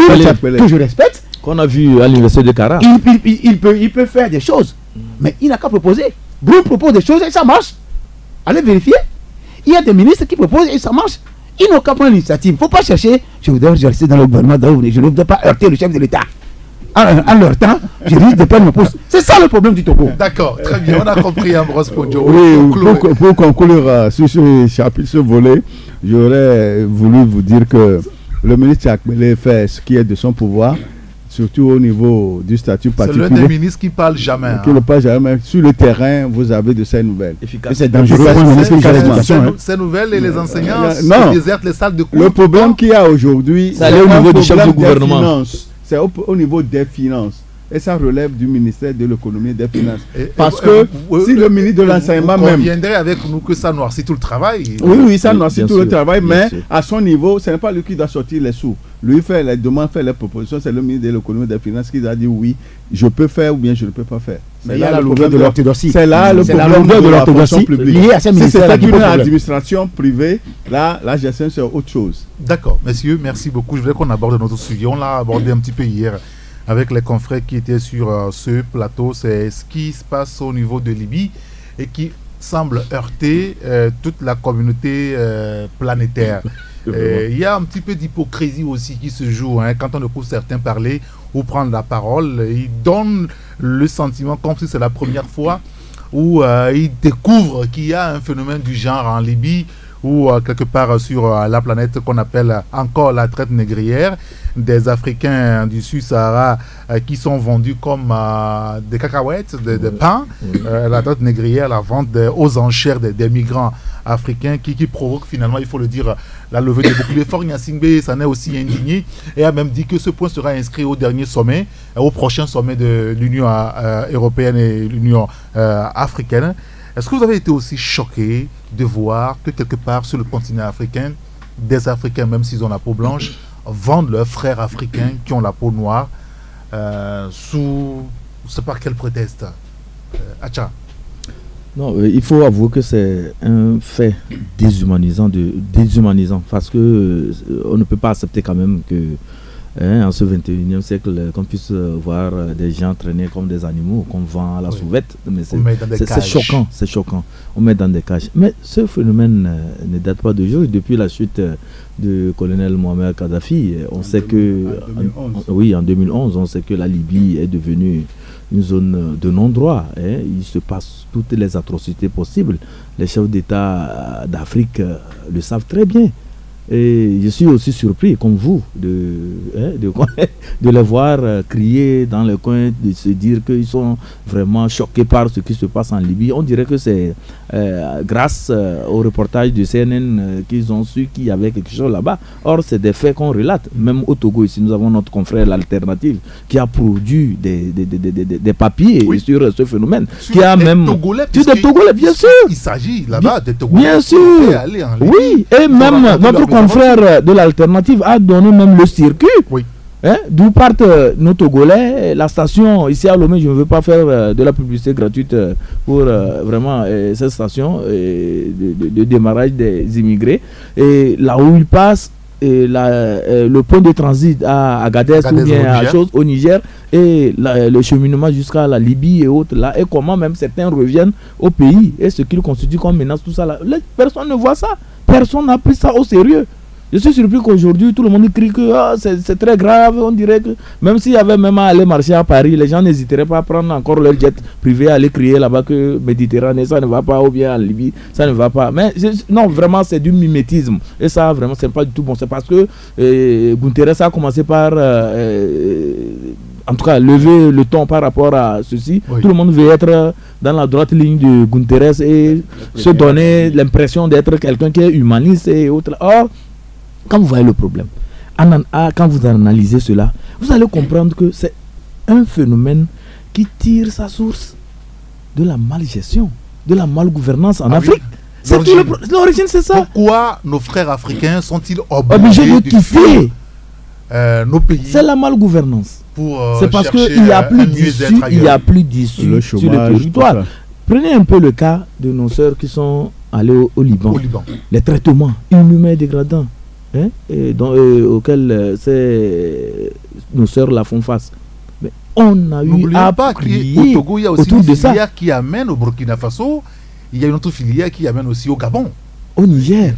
[SPEAKER 4] que je respecte,
[SPEAKER 3] qu'on a vu à l'université de Cara,
[SPEAKER 4] il peut faire des choses, mais il n'a qu'à proposer. Brune propose des choses et ça marche. Allez vérifier. Il y a des ministres qui proposent et ça marche. Ils n'ont qu'à prendre l'initiative. Il ne faut pas chercher, je voudrais rester dans le gouvernement, je ne voudrais pas heurter le chef de l'État. En leur temps, je risque de perdre mon poste. C'est ça le problème du Togo.
[SPEAKER 1] D'accord, très bien, on a compris, Ambroise Podjo.
[SPEAKER 5] Oui, pour conclure sur ce chapitre, ce volet, j'aurais voulu vous dire que le ministre Akbele fait ce qui est de son pouvoir. surtout au niveau du statut
[SPEAKER 1] C'est
[SPEAKER 5] particulier.
[SPEAKER 1] l'un des ministres qui parle jamais.
[SPEAKER 5] Qui ne parle jamais. Sur le terrain, vous avez de ces nouvelles.
[SPEAKER 3] Efficace.
[SPEAKER 4] Et c'est dangereux pour le ministre de l'Éducation. Hein.
[SPEAKER 1] Ces nouvelles et les enseignants
[SPEAKER 5] non.
[SPEAKER 1] désertent les salles de cours.
[SPEAKER 5] Le problème qu'il y a aujourd'hui,
[SPEAKER 3] Ça allait au niveau du chef du gouvernement.
[SPEAKER 5] Finances. C'est au niveau des finances. Et ça relève du ministère de l'économie et des finances. Parce que si le ministre de l'enseignement même...
[SPEAKER 1] Vous conviendrez avec nous que ça noircit tout le travail.
[SPEAKER 5] Oui, ça noircit tout le travail, mais
[SPEAKER 3] sûr.
[SPEAKER 5] à son niveau, ce n'est pas lui qui doit sortir les sous. Lui fait les demandes, fait les propositions, c'est le ministre de l'économie et des finances qui a dit oui, je peux faire ou bien je ne peux pas faire.
[SPEAKER 4] Mais il y a la lourdeur de l'orthodoxie.
[SPEAKER 5] C'est là le problème
[SPEAKER 4] de l'orthodoxie liée à ces ministères.
[SPEAKER 5] Si c'était une administration privée, là, la gestion c'est autre chose.
[SPEAKER 1] D'accord, messieurs, merci beaucoup. Je voudrais qu'on aborde notre sujet. On l'a abordé un petit peu hier avec les confrères qui étaient sur ce plateau. C'est ce qui se passe au niveau de Libye et qui semble heurter toute la communauté planétaire. Il y a un petit peu d'hypocrisie aussi qui se joue quand on écoute certains parler ou prendre la parole. Ils donnent le sentiment comme si c'est la première fois où ils découvrent qu'il y a un phénomène du genre en Libye ou quelque part sur la planète qu'on appelle encore la traite négrière, des Africains du Sud-Sahara qui sont vendus comme des cacahuètes, des pains, la traite négrière, la vente aux enchères des migrants africains qui provoque finalement, il faut le dire, la levée des boucliers. Faure Gnassingbé s'en est aussi indigné et a même dit que ce point sera inscrit au dernier sommet, au prochain sommet de l'Union européenne et l'Union africaine. Est-ce que vous avez été aussi choqué de voir que quelque part sur le continent africain, des Africains, même s'ils ont la peau blanche, vendent leurs frères africains qui ont la peau noire sous, je ne sais pas quel prétexte. Acha.
[SPEAKER 3] Non, il faut avouer que c'est un fait déshumanisant parce que on ne peut pas accepter quand même que en ce 21e siècle qu'on puisse voir des gens traîner comme des animaux qu'on vend à la sauvette. Mais c'est choquant. On met dans des cages. Mais ce phénomène ne date pas d'aujourd'hui. Depuis la chute du colonel Mohamed Kadhafi, on sait que en 2011, on sait que la Libye est devenue une zone de non-droit. Il se passe toutes les atrocités possibles. Les chefs d'État d'Afrique le savent très bien. Et je suis aussi surpris, comme vous, de les voir crier dans le coin, de se dire qu'ils sont vraiment choqués par ce qui se passe en Libye. On dirait que c'est grâce au reportage du CNN qu'ils ont su qu'il y avait quelque chose là-bas. Or, c'est des faits qu'on relate. Même au Togo, ici, nous avons notre confrère l'Alternative qui a produit des papiers sur ce phénomène. Qui a même... Sur des Togolais, bien sûr.
[SPEAKER 1] Il s'agit là-bas des Togolais.
[SPEAKER 3] Bien sûr. Oui, et même notre confrère de l'Alternative a donné même le circuit.
[SPEAKER 1] Oui.
[SPEAKER 3] D'où partent nos Togolais. La station ici à Lomé, je ne veux pas faire de la publicité gratuite pour vraiment cette station de démarrage des immigrés. Et là où ils passent, le point de transit à Agadez ou bien à chose au Niger et le cheminement jusqu'à la Libye et autres là, et comment même certains reviennent au pays et ce qu'ils constituent comme menace, tout ça là. Personne ne voit ça. Personne n'a pris ça au sérieux. Je suis surpris qu'aujourd'hui tout le monde crie que c'est très grave. On dirait que même s'il y avait même à aller marcher à Paris, les gens n'hésiteraient pas à prendre encore leur jet privé, à aller crier là-bas que Méditerranée ça ne va pas, ou bien en Libye ça ne va pas. Mais non, vraiment c'est du mimétisme et ça vraiment c'est pas du tout bon. C'est parce que Guterres a commencé par en tout cas lever le ton par rapport à ceci. Oui. Tout le monde veut être dans la droite ligne de Guterres et se donner l'impression d'être quelqu'un qui est humaniste et autres. Or, quand vous voyez le problème, quand vous analysez cela, vous allez comprendre que c'est un phénomène qui tire sa source de la malgestion, de la malgouvernance en Afrique. L'origine, c'est ça.
[SPEAKER 1] Pourquoi nos frères africains sont-ils
[SPEAKER 3] obligés de quitter
[SPEAKER 1] nos pays?
[SPEAKER 3] C'est la malgouvernance. C'est parce qu'il n'y a plus d'issue sur le territoire. Prenez un peu le cas de nos sœurs qui sont allées au Liban. Les traitements inhumains et dégradants auxquels nos sœurs la font face. Mais on a eu à prier
[SPEAKER 1] au Togo, il y a aussi une filière qui amène au Burkina Faso. Il y a une autre filière qui amène aussi au Gabon.
[SPEAKER 3] Au Niger.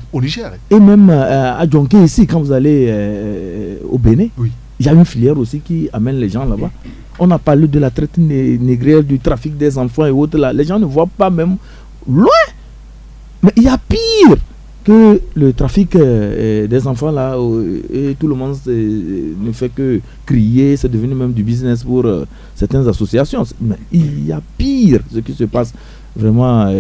[SPEAKER 3] Et même à Djonké ici, quand vous allez au Bénin, il y a une filière aussi qui amène les gens là-bas. On a parlé de la traite négrière, du trafic des enfants et autres là. Les gens ne voient pas même loin. Mais il y a pire. que le trafic des enfants là, et tout le monde ne fait que crier, c'est devenu même du business pour certaines associations. Mais il y a pire ce qui se passe vraiment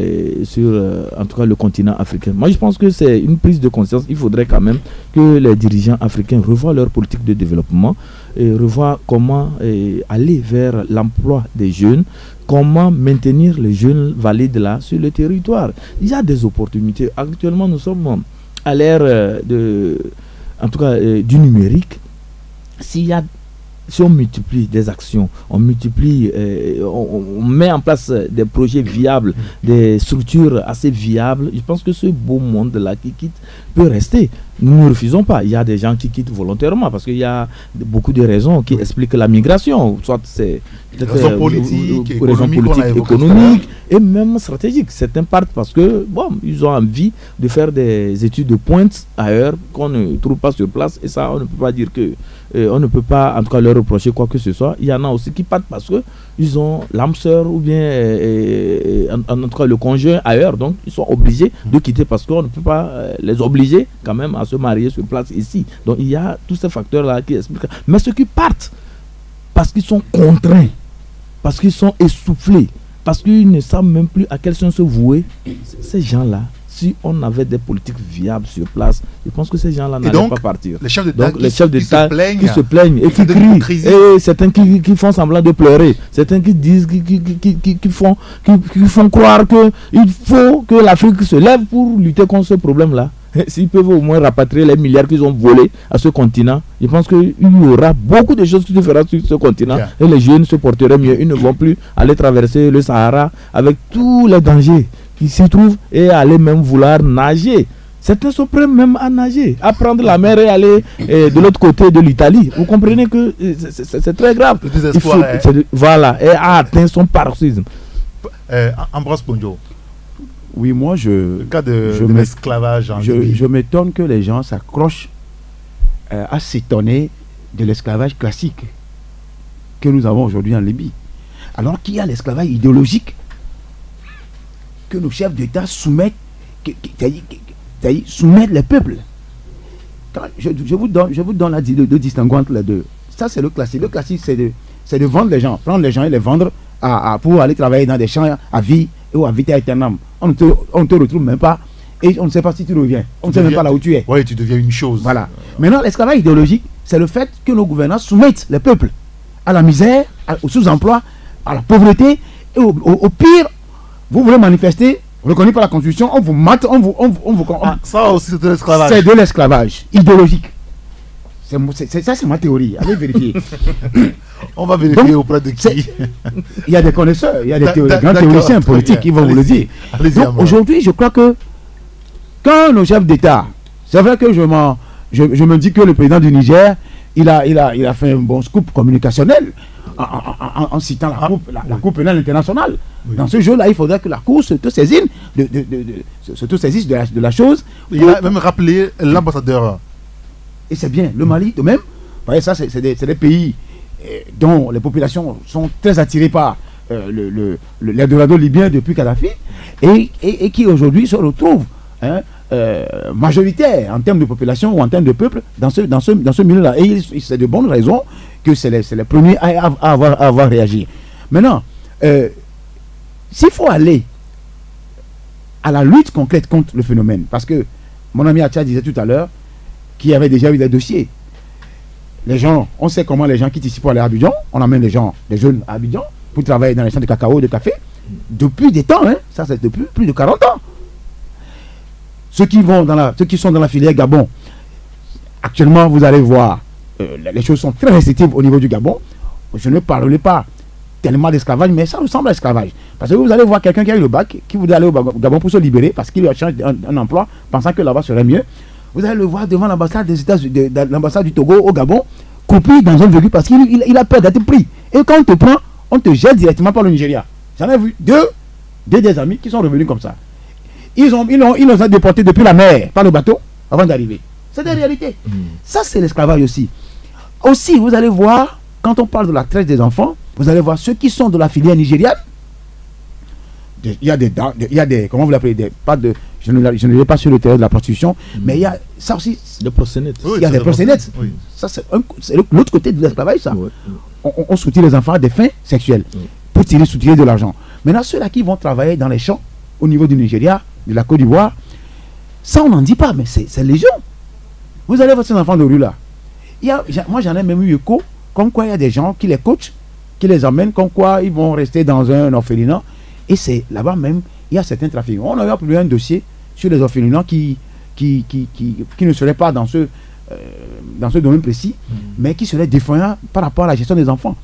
[SPEAKER 3] sur, en tout cas, le continent africain. Moi, je pense que c'est une prise de conscience. Il faudrait quand même que les dirigeants africains revoient leur politique de développement et revoient comment aller vers l'emploi des jeunes, comment maintenir les jeunes valides là sur le territoire. Il y a des opportunités. Actuellement, nous sommes à l'ère en tout cas, du numérique. Si on multiplie des actions, on multiplie, on met en place des projets viables, des structures assez viables, je pense que ce beau monde-là qui quitte peut rester. Nous ne refusons pas. Il y a des gens qui quittent volontairement parce qu'il y a beaucoup de raisons qui expliquent la migration. Soit c'est
[SPEAKER 1] raisons politiques,
[SPEAKER 3] économiques et même stratégiques. Certains partent parce que ils ont envie de faire des études de pointe ailleurs qu'on ne trouve pas sur place. Et ça, on ne peut pas dire que on ne peut pas en tout cas leur reprocher quoi que ce soit. Il y en a aussi qui partent parce que ils ont l'âme sœur ou bien en tout cas le conjoint ailleurs. Donc ils sont obligés de quitter parce qu'on ne peut pas les obliger quand même à se marier sur place ici. Donc il y a tous ces facteurs là qui expliquent. Mais ceux qui partent parce qu'ils sont contraints, parce qu'ils sont essoufflés, parce qu'ils ne savent même plus à quel sens se vouer, ces gens là, si on avait des politiques viables sur place, je pense que ces gens-là n'allaient pas partir.
[SPEAKER 1] Les chefs d'État
[SPEAKER 3] qui se plaignent et qui crient, et certains qui font semblant de pleurer, certains qui disent, qui font croire qu'il faut que l'Afrique se lève pour lutter contre ce problème-là. S'ils peuvent au moins rapatrier les milliards qu'ils ont volés à ce continent, je pense qu'il y aura beaucoup de choses qui se feront sur ce continent et les jeunes se porteraient mieux. Ils ne vont plus aller traverser le Sahara avec tous les dangers qui s'y trouvent et aller même vouloir nager. Certains sont prêts même à nager, à prendre la mer et aller de l'autre côté de l'Italie. Vous comprenez que c'est très grave.
[SPEAKER 1] Le désespoir,
[SPEAKER 3] voilà, et a atteint son paroxysme.
[SPEAKER 1] Ambroise Ponjo.
[SPEAKER 4] Oui, moi,
[SPEAKER 1] le cas de l'esclavage.
[SPEAKER 4] Je m'étonne que les gens s'accrochent à s'étonner de l'esclavage classique que nous avons aujourd'hui en Libye. Alors qu'il y a l'esclavage idéologique que nos chefs d'État soumettent les peuples. Je vous donne le distinguo entre les deux. Ça, c'est le classique. Le classique, c'est de vendre les gens, prendre les gens et les vendre pour aller travailler dans des champs à vie ou à vita aeternam. On ne te retrouve même pas et on ne sait pas si tu reviens. On ne sait même pas là où tu es.
[SPEAKER 1] Oui, tu deviens une chose.
[SPEAKER 4] Voilà. Maintenant, l'esclavage idéologique, c'est le fait que nos gouvernants soumettent les peuples à la misère, au sous-emploi, à la pauvreté et au pire. Vous voulez manifester, reconnu par la Constitution, on vous mate,
[SPEAKER 1] ça aussi, c'est de l'esclavage.
[SPEAKER 4] C'est de l'esclavage idéologique. Ça, c'est ma théorie. Allez vérifier.
[SPEAKER 1] On va vérifier auprès de qui.
[SPEAKER 4] Il y a des connaisseurs, il y a des grands théoriciens politiques qui vont vous le dire. Donc aujourd'hui, je crois que quand nos chefs d'État, c'est vrai que je me dis que le président du Niger, il a fait un bon scoop communicationnel en citant la Cour pénale internationale. Oui. Dans ce jeu-là, il faudrait que la Cour se saisisse de la chose.
[SPEAKER 1] Il a même rappelé l'ambassadeur.
[SPEAKER 4] Et c'est bien. Le Mali, de même, vous voyez, ça, c'est des pays dont les populations sont très attirées par l'Eldorado libyen depuis Kadhafi et qui aujourd'hui se retrouvent majoritaires en termes de population ou en termes de peuple dans ce milieu-là. Et c'est de bonnes raisons que c'est les premiers à avoir réagi. Maintenant, s'il faut aller à la lutte concrète contre le phénomène, parce que mon ami Acha disait tout à l'heure qu'il y avait déjà eu des dossiers. Les gens, on sait comment les gens quittent ici pour aller à Abidjan. On amène les jeunes à Abidjan pour travailler dans les champs de cacao, de café. Depuis des temps, ça c'est depuis plus de 40 ans. Ceux qui sont dans la filière Gabon, actuellement vous allez voir, les choses sont très restrictives au niveau du Gabon. Je ne parlerai pas tellement d'esclavage, mais ça ressemble à l'esclavage. Parce que vous allez voir quelqu'un qui a eu le bac, qui voudrait aller au Gabon pour se libérer, parce qu'il a changé un emploi, pensant que là-bas serait mieux. Vous allez le voir devant l'ambassade des États-Unis, l'ambassade du Togo au Gabon, coupé dans un véhicule parce qu'il a peur d'être pris. Et quand on te prend, on te jette directement par le Nigeria. J'en ai vu deux des amis qui sont revenus comme ça. Ils nous ont déportés depuis la mer par le bateau avant d'arriver. C'est des réalités. Ça, c'est l'esclavage aussi. Aussi, vous allez voir, quand on parle de la traite des enfants, vous allez voir ceux qui sont de la filière nigériane, comment vous l'appelez, je ne l'ai pas sur le terrain de la prostitution, mais il y a ça aussi.
[SPEAKER 3] Des proxénètes.
[SPEAKER 4] Il y a des proxénètes.
[SPEAKER 1] Oui.
[SPEAKER 4] Ça, c'est l'autre côté de l'esclavage, ça.
[SPEAKER 3] Ouais.
[SPEAKER 4] On soutient les enfants à des fins sexuelles pour soutirer de l'argent. Maintenant, ceux-là qui vont travailler dans les champs au niveau du Nigeria, de la Côte d'Ivoire, ça, on n'en dit pas, mais c'est légion. Vous allez voir ces enfants de rue là. Moi, j'en ai même eu écho, comme quoi il y a des gens qui les coachent, qui les emmènent, comme quoi ils vont rester dans un orphelinat. Et c'est là-bas même, il y a certains trafics. On a eu un dossier sur les orphelinats qui ne seraient pas dans ce domaine précis, mais qui seraient défaillants par rapport à la gestion des enfants.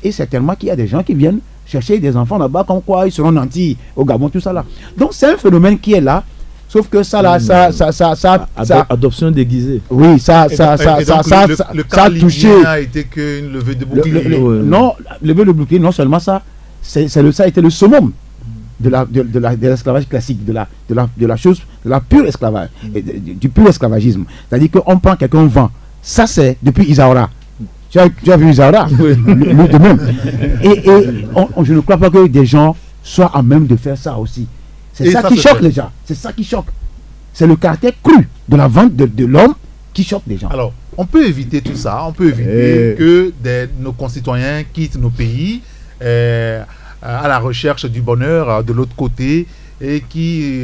[SPEAKER 4] Et certainement qu'il y a des gens qui viennent chercher des enfants là-bas, comme quoi ils seront nantis au Gabon, tout ça là. Donc c'est un phénomène qui est là, sauf que ça là,
[SPEAKER 3] Adoption déguisée.
[SPEAKER 4] oui, ça a touché.
[SPEAKER 1] A été qu'une levée de bouclier.
[SPEAKER 4] Non, lever le bouclier, non seulement ça, ça a été le summum de l'esclavage classique, de la pure esclavage, du pur esclavagisme. C'est-à-dire qu'on prend quelqu'un, on vend. Ça, c'est depuis Isaura. Tu as vu Isaura? Lui de même. Et je ne crois pas que des gens soient à même de faire ça aussi. C'est ça qui choque les gens. C'est ça qui choque. C'est le caractère cru de la vente de l'homme qui choque les gens.
[SPEAKER 1] Alors, on peut éviter tout ça. On peut éviter que nos concitoyens quittent nos pays à la recherche du bonheur de l'autre côté et qui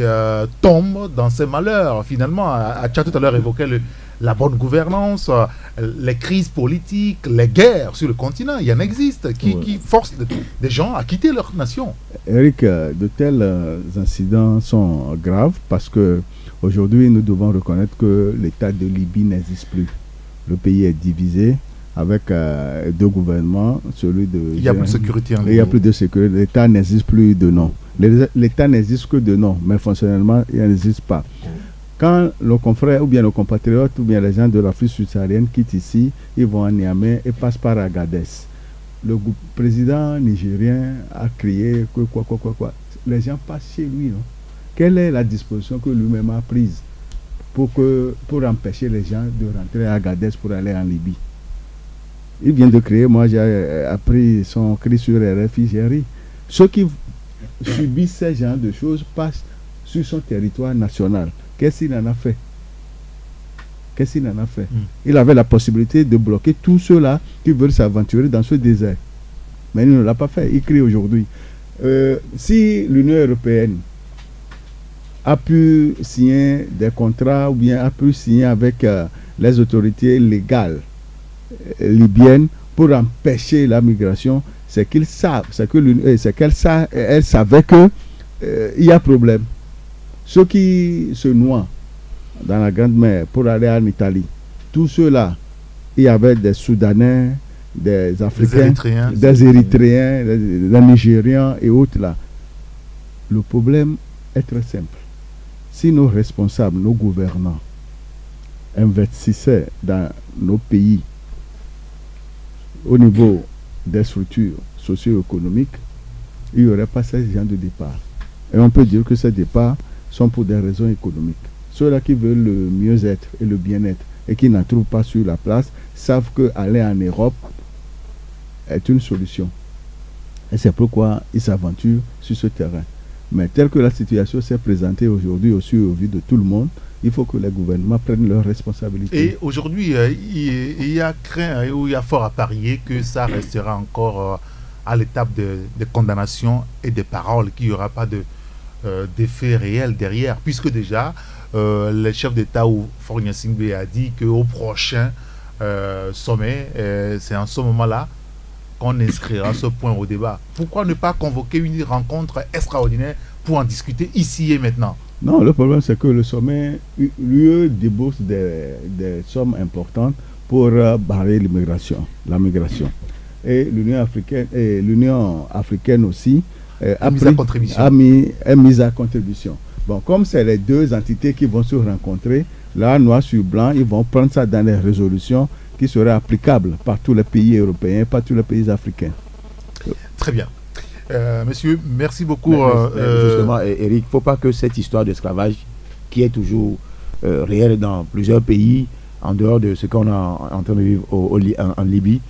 [SPEAKER 1] tombent dans ces malheurs. Finalement, Acha tout à l'heure évoquait la bonne gouvernance, les crises politiques, les guerres sur le continent. Il y en existe qui forcent des gens à quitter leur nation.
[SPEAKER 5] Eric, de tels incidents sont graves parce que aujourd'hui nous devons reconnaître que l'État de Libye n'existe plus. Le pays est divisé avec deux gouvernements, celui de...
[SPEAKER 1] Il n'y a plus de sécurité en Libye.
[SPEAKER 5] Il n'y a plus de sécurité. L'État n'existe plus de nom. L'État n'existe que de nom, mais fonctionnellement, il n'existe pas. Quand nos confrères ou bien nos compatriotes ou bien les gens de l'Afrique subsaharienne quittent ici, ils vont à Niamey et passent par Agadez. Le président nigérien a crié que quoi. Les gens passent chez lui, non? Quelle est la disposition que lui-même a prise pour empêcher les gens de rentrer à Agadez pour aller en Libye? Il vient de crier, moi j'ai appris son cri sur RFI, j'ai ri. Ceux qui subissent ce genre de choses passent sur son territoire national. Qu'est-ce qu'il en a fait? Il avait la possibilité de bloquer tous ceux-là qui veulent s'aventurer dans ce désert. Mais il ne l'a pas fait. Il crie aujourd'hui. Si l'Union européenne a pu signer des contrats ou bien a pu signer avec les autorités légales libyennes pour empêcher la migration, c'est qu'ils savent, elle savait que il y a problème. Ceux qui se noient dans la Grande Mer pour aller en Italie, tous ceux-là, il y avait des Soudanais, des Africains, des Érythréens, des Nigérians et autres là. Le problème est très simple. Si nos responsables, nos gouvernants investissaient dans nos pays au niveau des structures socio-économiques, il n'y aurait pas ce genre de départ. Et on peut dire que ces départs sont pour des raisons économiques. Ceux-là qui veulent le mieux-être et le bien-être et qui n'en trouvent pas sur la place savent qu'aller en Europe est une solution. Et c'est pourquoi ils s'aventurent sur ce terrain. Mais tel que la situation s'est présentée aujourd'hui au vu de tout le monde, il faut que les gouvernements prennent leurs responsabilités.
[SPEAKER 1] Et aujourd'hui, il y a craint ou il y a fort à parier que ça restera encore à l'étape de condamnation et des paroles, qu'il n'y aura pas d'effet réel derrière, puisque déjà le chef d'État ou Faure Gnassingbé a dit qu'au prochain sommet, c'est en ce moment-là qu'on inscrira ce point au débat. Pourquoi ne pas convoquer une rencontre extraordinaire pour en discuter ici et maintenant?
[SPEAKER 5] Non, le problème c'est que le sommet, l'UE débourse des sommes importantes pour barrer la migration. Et l'Union africaine aussi a mis à contribution. Bon, comme c'est les deux entités qui vont se rencontrer, là, noir sur blanc, ils vont prendre ça dans les résolutions qui seraient applicables par tous les pays européens, par tous les pays africains.
[SPEAKER 1] Très bien. Monsieur, merci beaucoup.
[SPEAKER 4] Justement, Eric, il ne faut pas que cette histoire d'esclavage, qui est toujours réelle dans plusieurs pays, en dehors de ce qu'on est en train de vivre en Libye,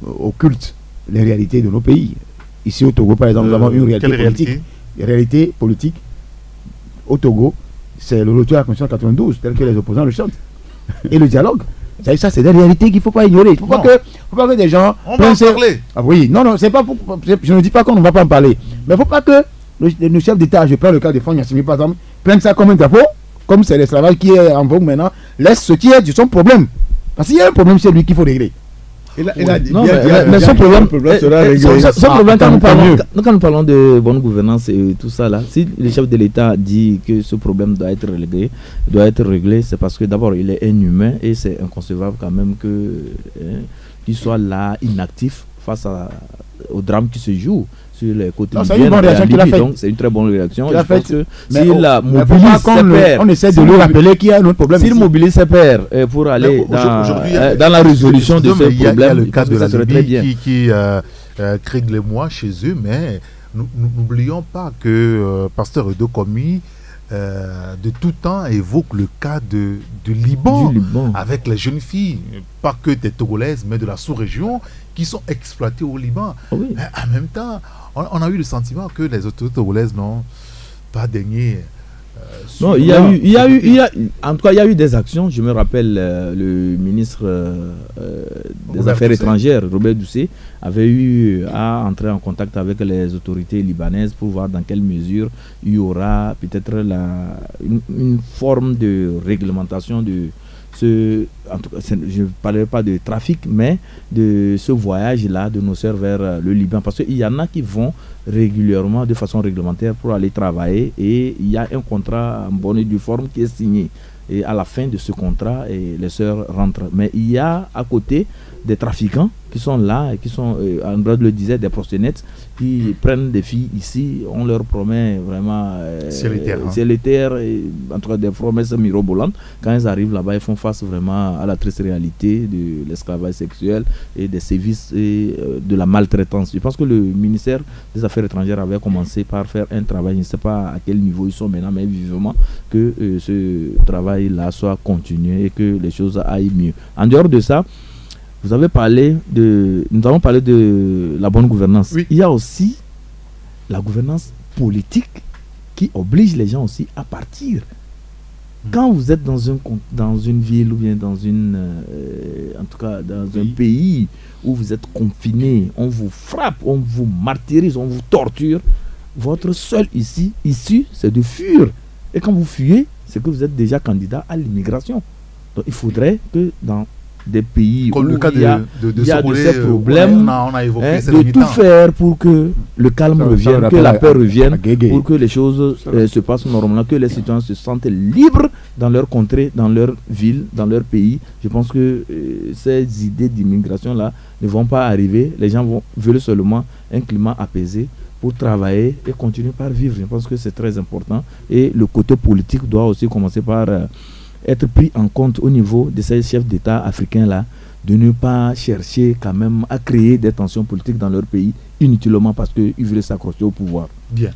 [SPEAKER 4] occulte les réalités de nos pays. Ici au Togo, par exemple, nous avons une réalité politique. réalité politique au Togo, c'est le retour à la Constitution 92, tel que les opposants le chantent. Et le dialogue. Ça, c'est des réalités qu'il ne faut pas ignorer. Il ne faut pas que des gens...
[SPEAKER 1] On va en parler.
[SPEAKER 4] Ah oui, non, c'est pas je ne dis pas qu'on ne va pas en parler. Mais il ne faut pas que le chef d'État, je prends le cas de Franck Yassimi par exemple, prenne ça comme un drapeau, comme c'est l'esclavage qui est en vogue maintenant, laisse ce qui est de son problème. Parce qu'il y a un problème chez lui qu'il faut régler.
[SPEAKER 3] Mais son problème sera réglé. Son problème, quand nous parlons de bonne gouvernance et tout ça là, si le chef de l'État dit que ce problème doit être réglé, c'est parce que d'abord il est inhumain et c'est inconcevable quand même qu'il soit là inactif face au drame qui se joue sur les côtés.
[SPEAKER 4] C'est une bonne réaction qu'il a faite.
[SPEAKER 3] C'est une très bonne réaction.
[SPEAKER 4] On essaie de lui rappeler qu'il y a un autre problème.
[SPEAKER 3] S'il mobilise ses pairs pour aller dans la résolution de ce problème,
[SPEAKER 1] il y a le cas de la Libye qui crée de l'émoi chez eux, mais n'oublions pas que Pasteur Edo Komi de tout temps évoque le cas du Liban avec les jeunes filles, pas que des Togolaises, mais de la sous-région qui sont exploitées au Liban.
[SPEAKER 3] Oui.
[SPEAKER 1] Mais en même temps, on a eu le sentiment que les autorités togolaises n'ont pas daigné.
[SPEAKER 3] Non, il y a eu des actions. Je me rappelle, le ministre des Affaires étrangères, Robert Doucet, avait eu à entrer en contact avec les autorités libanaises pour voir dans quelle mesure il y aura peut-être une forme de réglementation de en tout cas, je ne parlerai pas de trafic, mais de ce voyage-là de nos sœurs vers le Liban. Parce qu'il y en a qui vont régulièrement, de façon réglementaire, pour aller travailler. Et il y a un contrat en bonne et due forme qui est signé. Et à la fin de ce contrat, les sœurs rentrent. Mais il y a à côté des trafiquants qui sont là, et qui sont, André le disait, des proxénètes, qui prennent des filles ici. On leur promet vraiment ciel et terre, en tout cas des promesses mirobolantes. Quand ils arrivent là-bas, ils font face vraiment à la triste réalité de l'esclavage sexuel et des sévices et de la maltraitance. Je pense que le ministère des Affaires étrangères avait commencé par faire un travail, je ne sais pas à quel niveau ils sont maintenant, mais vivement que ce travail-là soit continué et que les choses aillent mieux. En dehors de ça, nous avons parlé de la bonne gouvernance.
[SPEAKER 1] Oui.
[SPEAKER 3] Il y a aussi la gouvernance politique qui oblige les gens aussi à partir. Quand vous êtes dans une ville ou bien dans en tout cas dans un pays où vous êtes confiné, on vous frappe, on vous martyrise, on vous torture, votre seule issue, c'est de fuir. Et quand vous fuyez, c'est que vous êtes déjà candidat à l'immigration. Donc il faudrait que dans des pays
[SPEAKER 1] comme
[SPEAKER 3] où
[SPEAKER 1] le cas
[SPEAKER 3] il y a de ces problèmes,
[SPEAKER 1] on a évoqué
[SPEAKER 3] de tout faire pour que le calme revienne, que la paix revienne, pour que les choses se passent normalement, que les citoyens se sentent libres dans leur contrée, dans leur ville, dans leur pays. Je pense que ces idées d'immigration-là ne vont pas arriver. Les gens veulent seulement un climat apaisé pour travailler et continuer par vivre. Je pense que c'est très important. Et le côté politique doit aussi commencer par être pris en compte au niveau de ces chefs d'État africains-là, de ne pas chercher quand même à créer des tensions politiques dans leur pays inutilement parce qu'ils veulent s'accrocher au pouvoir.
[SPEAKER 1] Bien.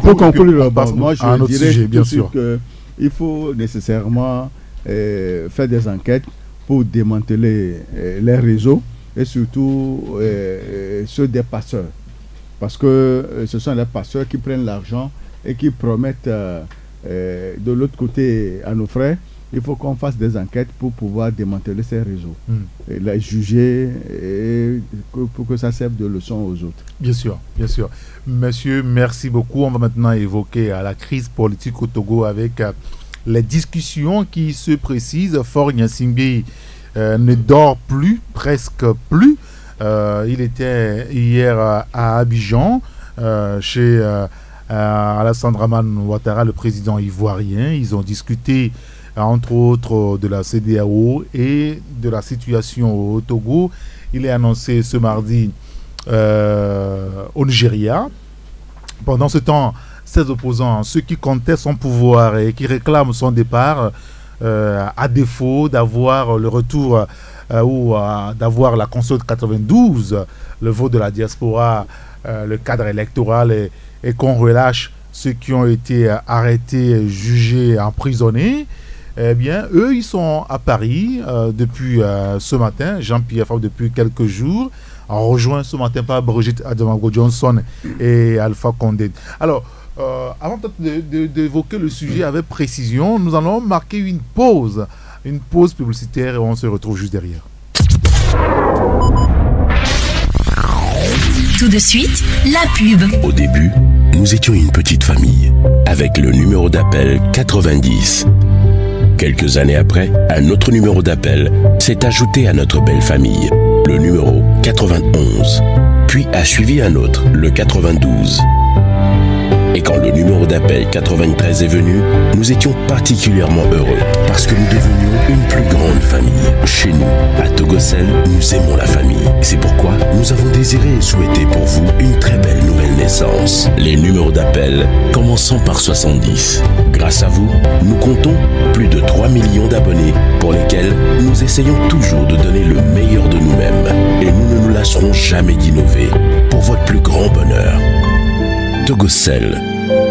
[SPEAKER 5] Pour conclure, moi je dirais
[SPEAKER 1] sujet, bien sûr
[SPEAKER 5] qu'il faut nécessairement faire des enquêtes pour démanteler les réseaux et surtout ceux des passeurs. Parce que ce sont les passeurs qui prennent l'argent et qui promettent de l'autre côté à nos frères. Il faut qu'on fasse des enquêtes pour pouvoir démanteler ces réseaux, et les juger et pour que ça serve de leçon aux autres.
[SPEAKER 1] Bien sûr, bien sûr. Monsieur, merci beaucoup. On va maintenant évoquer la crise politique au Togo avec les discussions qui se précisent. Faure Gnassingbé ne dort plus, presque plus. Il était hier à Abidjan chez Alassane Dramane Ouattara, le président ivoirien. Ils ont discuté entre autres de la CEDEAO et de la situation au Togo. Il est annoncé ce mardi au Nigeria. Pendant ce temps, ses opposants, ceux qui comptaient son pouvoir et qui réclament son départ, à défaut d'avoir le retour ou d'avoir la Constitution de 92, le vote de la diaspora, le cadre électoral et qu'on relâche ceux qui ont été arrêtés, jugés, emprisonnés, eh bien, eux, ils sont à Paris depuis ce matin, Jean-Pierre Fabre depuis quelques jours, rejoints ce matin par Brigitte Adamago Johnson et Alpha Condé. Alors, avant peut-être d'évoquer le sujet avec précision, nous allons marquer une pause publicitaire et on se retrouve juste derrière.
[SPEAKER 2] Tout de suite, la pub.
[SPEAKER 6] Au début, nous étions une petite famille, avec le numéro d'appel 90. Quelques années après, un autre numéro d'appel s'est ajouté à notre belle famille, le numéro 91. Puis a suivi un autre, le 92. Et quand le numéro d'appel 93 est venu, nous étions particulièrement heureux parce que nous devenions une plus grande famille. Chez nous, à Togocel, nous aimons la famille. C'est pourquoi nous avons désiré et souhaité pour vous une très belle nouvelle naissance. Les numéros d'appel commençant par 70. Grâce à vous, nous comptons plus de 3 millions d'abonnés pour lesquels nous essayons toujours de donner le meilleur de nous-mêmes. Et nous ne nous lasserons jamais d'innover pour votre plus grand bonheur. Togocel,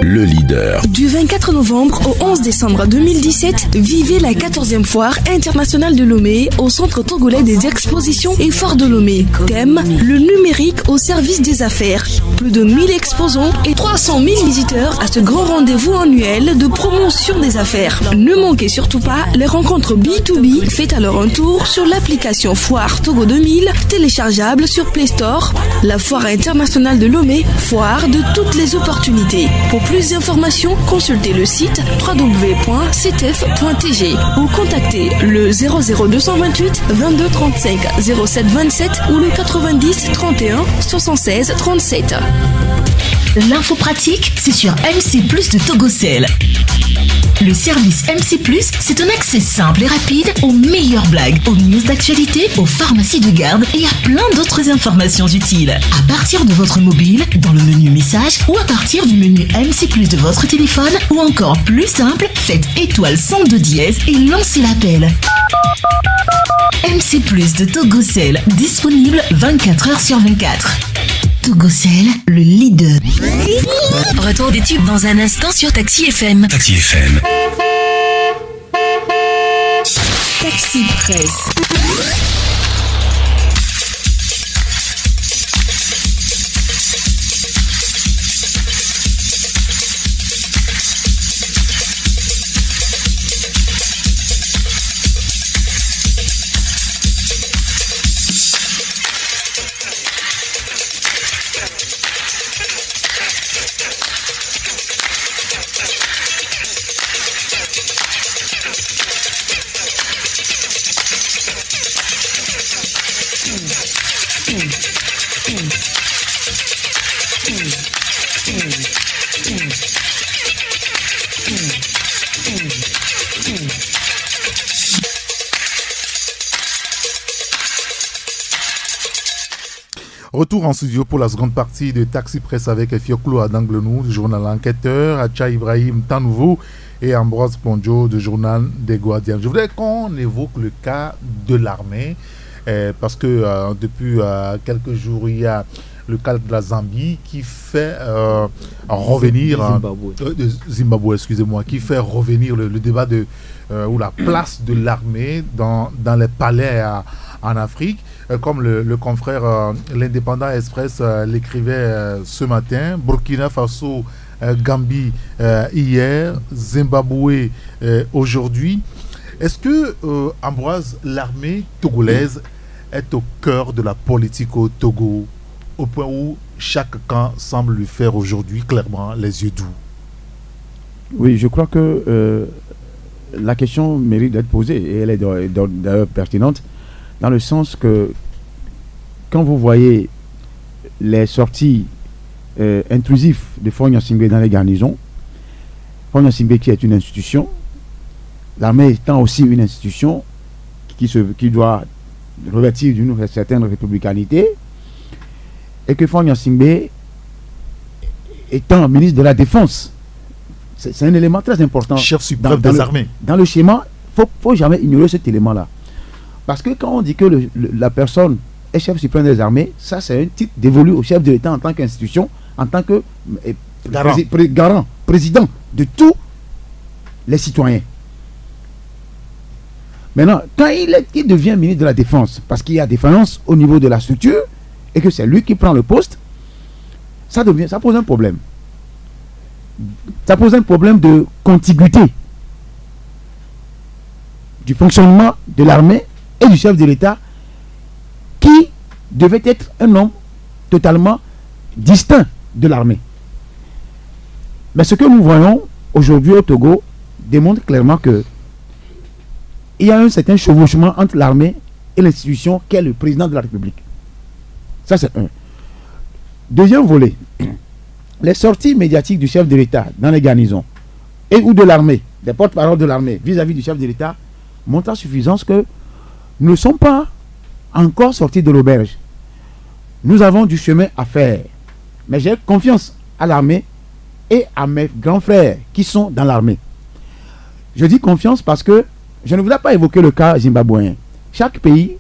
[SPEAKER 6] le leader.
[SPEAKER 2] Du 24 novembre au 11 décembre 2017, vivez la 14e foire internationale de Lomé au centre togolais des expositions et foires de Lomé. Thème, le numérique au service des affaires. Plus de 1000 exposants et 300 000 visiteurs à ce grand rendez-vous annuel de promotion des affaires. Ne manquez surtout pas les rencontres B2B. Faites alors un tour sur l'application Foire Togo 2000, téléchargeable sur Play Store. La foire internationale de Lomé, foire de toutes les opportunités. Pour plus d'informations, consultez le site www.ctf.tg ou contactez le 00228 22 35 07 27 ou le 90 31 76 37.
[SPEAKER 7] L'info pratique, c'est sur MC+ de Togocel. Le service MC+, c'est un accès simple et rapide aux meilleures blagues, aux news d'actualité, aux pharmacies de garde et à plein d'autres informations utiles. À partir de votre mobile, dans le menu message ou à partir du menu MC+ de votre téléphone ou encore plus simple, faites étoile 102 dièse et lancez l'appel. MC+ de Togocel, disponible 24 heures sur 24. Togocel, le leader.
[SPEAKER 2] Retour des tubes dans un instant sur Taxi FM.
[SPEAKER 6] Taxi FM.
[SPEAKER 2] Taxi Presse.
[SPEAKER 1] Retour en studio pour la seconde partie de Taxi Presse avec Fioclo Adanglenou du journal Enquêteur, Acha Ibrahim Tanouveau et Ambroise Ponjo du journal des Guardians. Je voudrais qu'on évoque le cas de l'armée parce que depuis quelques jours, il y a le cas de la Zambie qui fait revenir Zimbabwe, excusez-moi, qui fait revenir le débat de ou la place de l'armée dans les palais en Afrique. Comme le confrère l'Indépendant Express l'écrivait ce matin, Burkina Faso, Gambie hier, Zimbabwe aujourd'hui. Est-ce que, Ambroise, l'armée togolaise est au cœur de la politique au Togo, au point où chaque camp semble lui faire aujourd'hui clairement les yeux doux?
[SPEAKER 4] Oui, je crois que la question mérite d'être posée et elle est d'ailleurs pertinente, dans le sens que quand vous voyez les sorties intrusives de Faure Gnassingbé dans les garnisons, Faure Gnassingbé qui est une institution, l'armée étant aussi une institution qui doit revêtir d'une certaine républicanité, et que Faure Gnassingbé étant ministre de la Défense, c'est un élément très important.
[SPEAKER 1] Chef suprême des armées.
[SPEAKER 4] Dans le schéma, il ne faut jamais ignorer cet élément-là. Parce que quand on dit que la personne est chef suprême des armées, ça c'est un titre dévolu au chef de l'État en tant qu'institution, en tant que garant, président de tous les citoyens. Maintenant, quand il devient ministre de la Défense, parce qu'il y a défaillance au niveau de la structure, et que c'est lui qui prend le poste, ça pose un problème. Ça pose un problème de contiguïté du fonctionnement de l'armée et du chef de l'État, qui devait être un homme totalement distinct de l'armée. Mais ce que nous voyons aujourd'hui au Togo démontre clairement que il y a un certain chevauchement entre l'armée et l'institution qu'est le président de la République. Ça, c'est un. Deuxième volet, les sorties médiatiques du chef de l'État dans les garnisons et ou de l'armée, des porte-parole de l'armée vis-à-vis du chef de l'État, montrent à suffisance que nous ne sommes pas encore sortis de l'auberge. Nous avons du chemin à faire. Mais j'ai confiance à l'armée et à mes grands frères qui sont dans l'armée. Je dis confiance parce que je ne voudrais pas évoquer le cas zimbabwéen. Chaque pays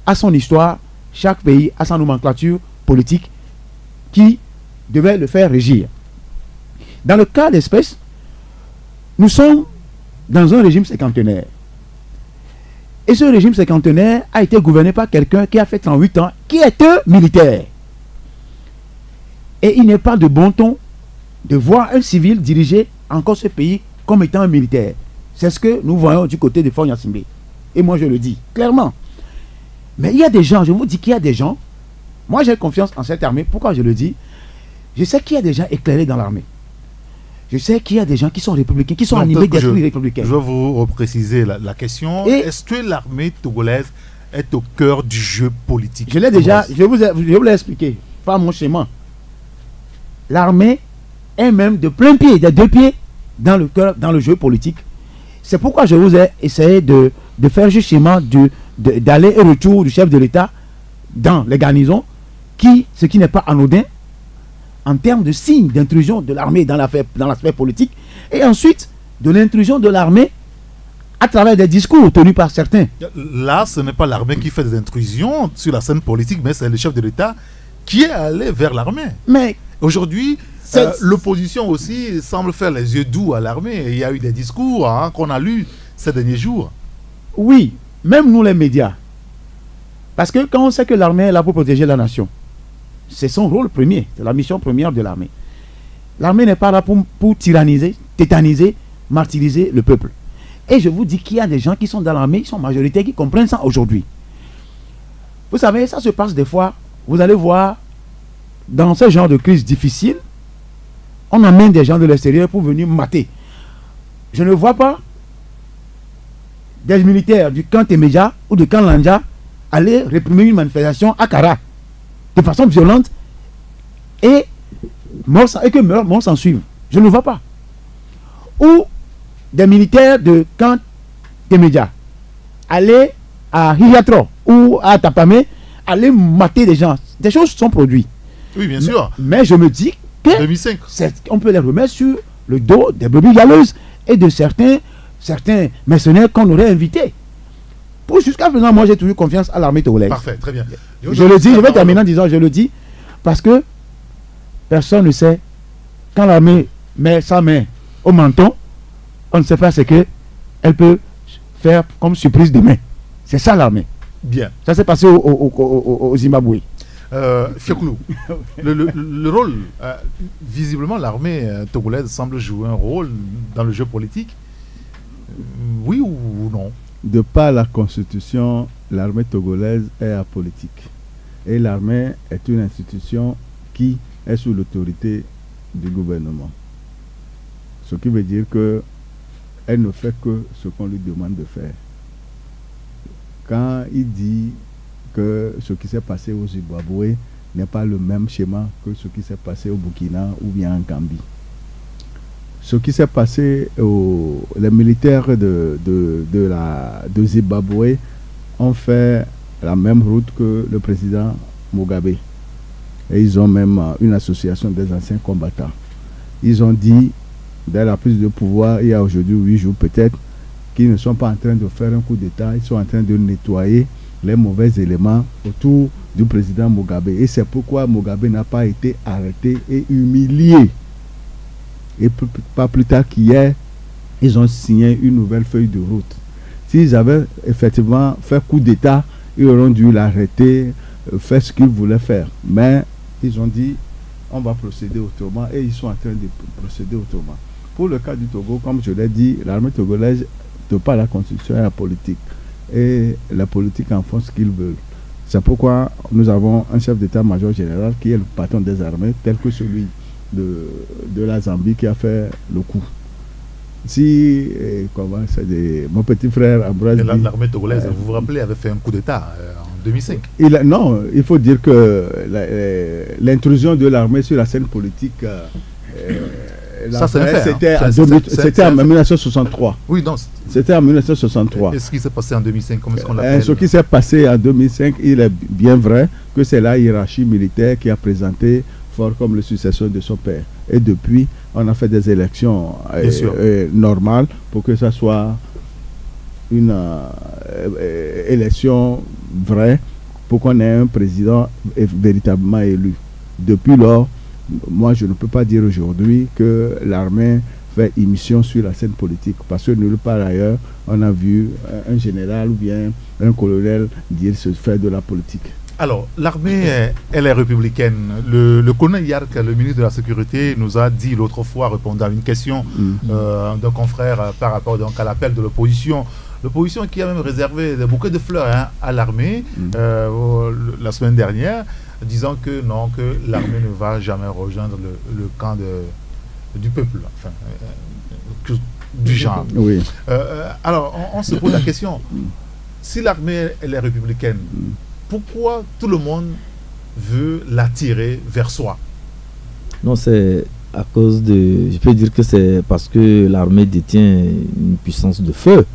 [SPEAKER 4] a son histoire, chaque pays a sa nomenclature politique qui devait le faire régir. Dans le cas d'espèce, nous sommes dans un régime cinquantenaire. Et ce régime cinquantenaire a été gouverné par quelqu'un qui a fait 38 ans, qui est un militaire. Et il n'est pas de bon ton de voir un civil diriger encore ce pays comme étant un militaire. C'est ce que nous voyons du côté de Fort Gnassingbé. Et moi je le dis clairement. Mais il y a des gens, je vous dis qu'il y a des gens, moi j'ai confiance en cette armée. Pourquoi je le dis? Je sais qu'il y a des gens éclairés dans l'armée. Je sais qu'il y a des gens qui sont républicains, qui sont animés d'esprit républicain.
[SPEAKER 1] Je vais vous repréciser la question. Est-ce que l'armée togolaise est au cœur du jeu politique?
[SPEAKER 4] Je l'ai déjà, je vous l'ai expliqué, par mon schéma. L'armée est même de plein pied, des deux pieds, dans le cœur, dans le jeu politique. C'est pourquoi je vous ai essayé de faire justement d'aller et retour du chef de l'État dans les garnisons, ce qui n'est pas anodin en termes de signes d'intrusion de l'armée dans l'aspect politique, et ensuite de l'intrusion de l'armée à travers des discours tenus par certains.
[SPEAKER 1] Là, ce n'est pas l'armée qui fait des intrusions sur la scène politique, mais c'est le chef de l'État qui est allé vers l'armée.
[SPEAKER 4] Mais
[SPEAKER 1] aujourd'hui, l'opposition aussi semble faire les yeux doux à l'armée. Il y a eu des discours qu'on a lus ces derniers jours.
[SPEAKER 4] Oui, même nous les médias. Parce que quand on sait que l'armée est là pour protéger la nation, c'est son rôle premier, c'est la mission première de l'armée. L'armée n'est pas là pour tyranniser, tétaniser, martyriser le peuple. Et je vous dis qu'il y a des gens qui sont dans l'armée, ils sont majoritaires, qui comprennent ça aujourd'hui. Vous savez, ça se passe des fois, vous allez voir, dans ce genre de crise difficile, on amène des gens de l'extérieur pour venir mater. Je ne vois pas des militaires du camp Temeja ou du camp Lanja aller réprimer une manifestation à Kara de façon violente et que mort s'en suive. Je ne vois pas. Ou des militaires de camp Temeja aller à Hiatro ou à Tapamé aller mater des gens. Des choses sont produites.
[SPEAKER 1] Oui, bien sûr.
[SPEAKER 4] Mais je me dis que
[SPEAKER 1] 2005.
[SPEAKER 4] On peut les remettre sur le dos des brebis galeuses et de certains mercenaires qu'on aurait invités. Jusqu'à présent, moi j'ai toujours confiance à l'armée togolaise.
[SPEAKER 1] Parfait, très bien.
[SPEAKER 4] Je le dis, je vais terminer en disant, je le dis, parce que personne ne sait, quand l'armée met sa main au menton, on ne sait pas ce qu'elle peut faire comme surprise demain. C'est ça l'armée.
[SPEAKER 1] Bien.
[SPEAKER 4] Ça s'est passé au Zimbabwe.
[SPEAKER 1] Fiokoulou, le rôle, visiblement l'armée togolaise semble jouer un rôle dans le jeu politique. Oui ou non?
[SPEAKER 5] De par la constitution, l'armée togolaise est apolitique. Et l'armée est une institution qui est sous l'autorité du gouvernement. Ce qui veut dire qu'elle ne fait que ce qu'on lui demande de faire. Quand il dit que ce qui s'est passé au Zimbabwe n'est pas le même schéma que ce qui s'est passé au Burkina ou bien en Gambie. Ce qui s'est passé, les militaires de Zimbabwe ont fait la même route que le président Mugabe. Et ils ont même une association des anciens combattants. Ils ont dit, dès la prise de pouvoir, il y a aujourd'hui 8 jours peut-être, qu'ils ne sont pas en train de faire un coup d'État, ils sont en train de nettoyer les mauvais éléments autour du président Mugabe. Et c'est pourquoi Mugabe n'a pas été arrêté et humilié. Et pas plus tard qu'hier, ils ont signé une nouvelle feuille de route. S'ils avaient effectivement fait coup d'État, ils auront dû l'arrêter, fait ce qu'ils voulaient faire. Mais ils ont dit, on va procéder autrement, et ils sont en train de procéder autrement. Pour le cas du Togo, comme je l'ai dit, l'armée togolaise, de par la constitution et la politique, et la politique en font ce qu'ils veulent. C'est pourquoi nous avons un chef d'état-major général qui est le patron des armées, tel que celui de la Zambie qui a fait le coup. Si, mon petit frère Ambroise...
[SPEAKER 1] L'armée togolaise, vous vous rappelez, avait fait un coup d'État en 2005.
[SPEAKER 5] Non, il faut dire que l'intrusion de l'armée sur la scène politique... c'était en 1963.
[SPEAKER 1] Oui, donc...
[SPEAKER 5] C'était en 1963.
[SPEAKER 1] Et ce qui s'est passé en 2005, comment est-ce qu'on l'appelle?
[SPEAKER 5] Ce qui s'est passé en 2005, il est bien vrai que c'est la hiérarchie militaire qui a présenté Faure comme le successeur de son père. Et depuis, on a fait des élections normales pour que ça soit une élection vraie, pour qu'on ait un président véritablement élu. Depuis lors, moi je ne peux pas dire aujourd'hui que l'armée fait émission sur la scène politique, parce que nulle part ailleurs on a vu un général ou bien un colonel dire se faire de la politique.
[SPEAKER 1] Alors, l'armée, elle est républicaine. Le colonel Yark, le ministre de la Sécurité, nous a dit l'autre fois, répondant à une question d'un confrère par rapport donc, à l'appel de l'opposition. L'opposition qui a même réservé des bouquets de fleurs à l'armée la semaine dernière, disant que non, que l'armée ne va jamais rejoindre le camp du peuple, enfin, du genre.
[SPEAKER 5] Oui.
[SPEAKER 1] Alors, on se pose la question, si l'armée elle est républicaine, pourquoi tout le monde veut l'attirer vers soi?
[SPEAKER 3] Non, c'est à cause de... Je peux dire que c'est parce que l'armée détient une puissance de feu.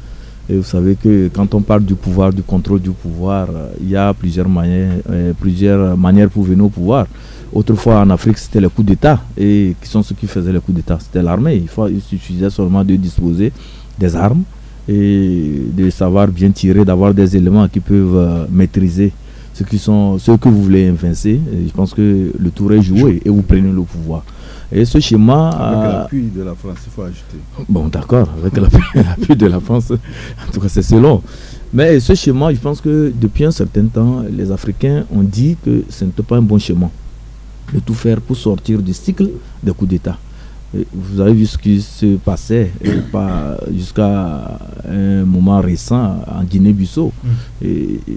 [SPEAKER 3] Et vous savez que quand on parle du pouvoir, du contrôle du pouvoir, il y a plusieurs manières pour venir au pouvoir. Autrefois en Afrique, c'était les coups d'État. Et qui sont ceux qui faisaient les coups d'État? C'était l'armée. Il suffisait seulement de disposer des armes et de savoir bien tirer, d'avoir des éléments qui peuvent maîtriser ceux que vous voulez évincer. Et je pense que le tour est joué et vous prenez le pouvoir. Et ce schéma...
[SPEAKER 5] Avec l'appui de la France, il faut ajouter.
[SPEAKER 3] Bon, d'accord, avec l'appui de la France, en tout cas c'est selon. Mais ce schéma, je pense que depuis un certain temps, les Africains ont dit que ce n'était pas un bon schéma de tout faire pour sortir du cycle des coups d'État. Vous avez vu ce qui se passait jusqu'à un moment récent en Guinée-Bissau.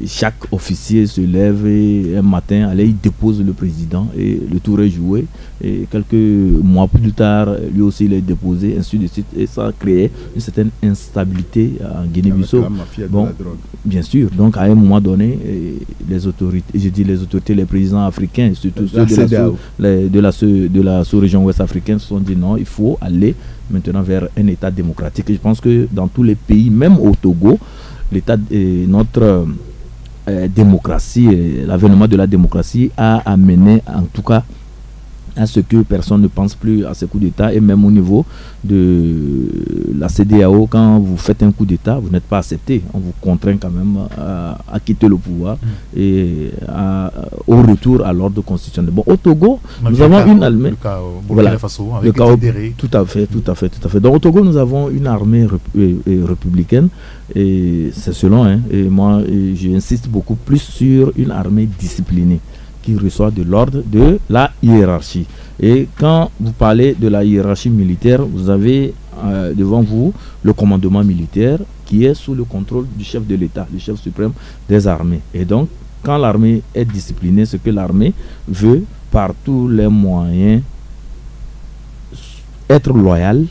[SPEAKER 3] Chaque officier se lève et un matin, allez, il dépose le président et le tour est joué. Et quelques mois plus tard, lui aussi il est déposé, ainsi de suite. Et ça a créé une certaine instabilité en Guinée-Bissau. Bon, bien sûr. Donc à un moment donné, les autorités, les présidents africains, surtout ceux de la sous-région ouest africaine, se sont dit non, il faut aller maintenant vers un État démocratique. Et je pense que dans tous les pays, même au Togo, notre démocratie, l'avènement de la démocratie a amené en tout cas à ce que personne ne pense plus à ces coups d'État. Et même au niveau de la CEDEAO, quand vous faites un coup d'État, vous n'êtes pas accepté. On vous contraint quand même à quitter le pouvoir et au retour à l'ordre constitutionnel. Bon, au Togo, nous avons une armée... Tout à fait. Donc au Togo, nous avons une armée républicaine et c'est selon. Et moi, j'insiste beaucoup plus sur une armée disciplinée qui reçoit de l'ordre de la hiérarchie. Et quand vous parlez de la hiérarchie militaire, vous avez devant vous le commandement militaire qui est sous le contrôle du chef de l'État, le chef suprême des armées. Et donc, quand l'armée est disciplinée, ce que l'armée veut, par tous les moyens, être loyale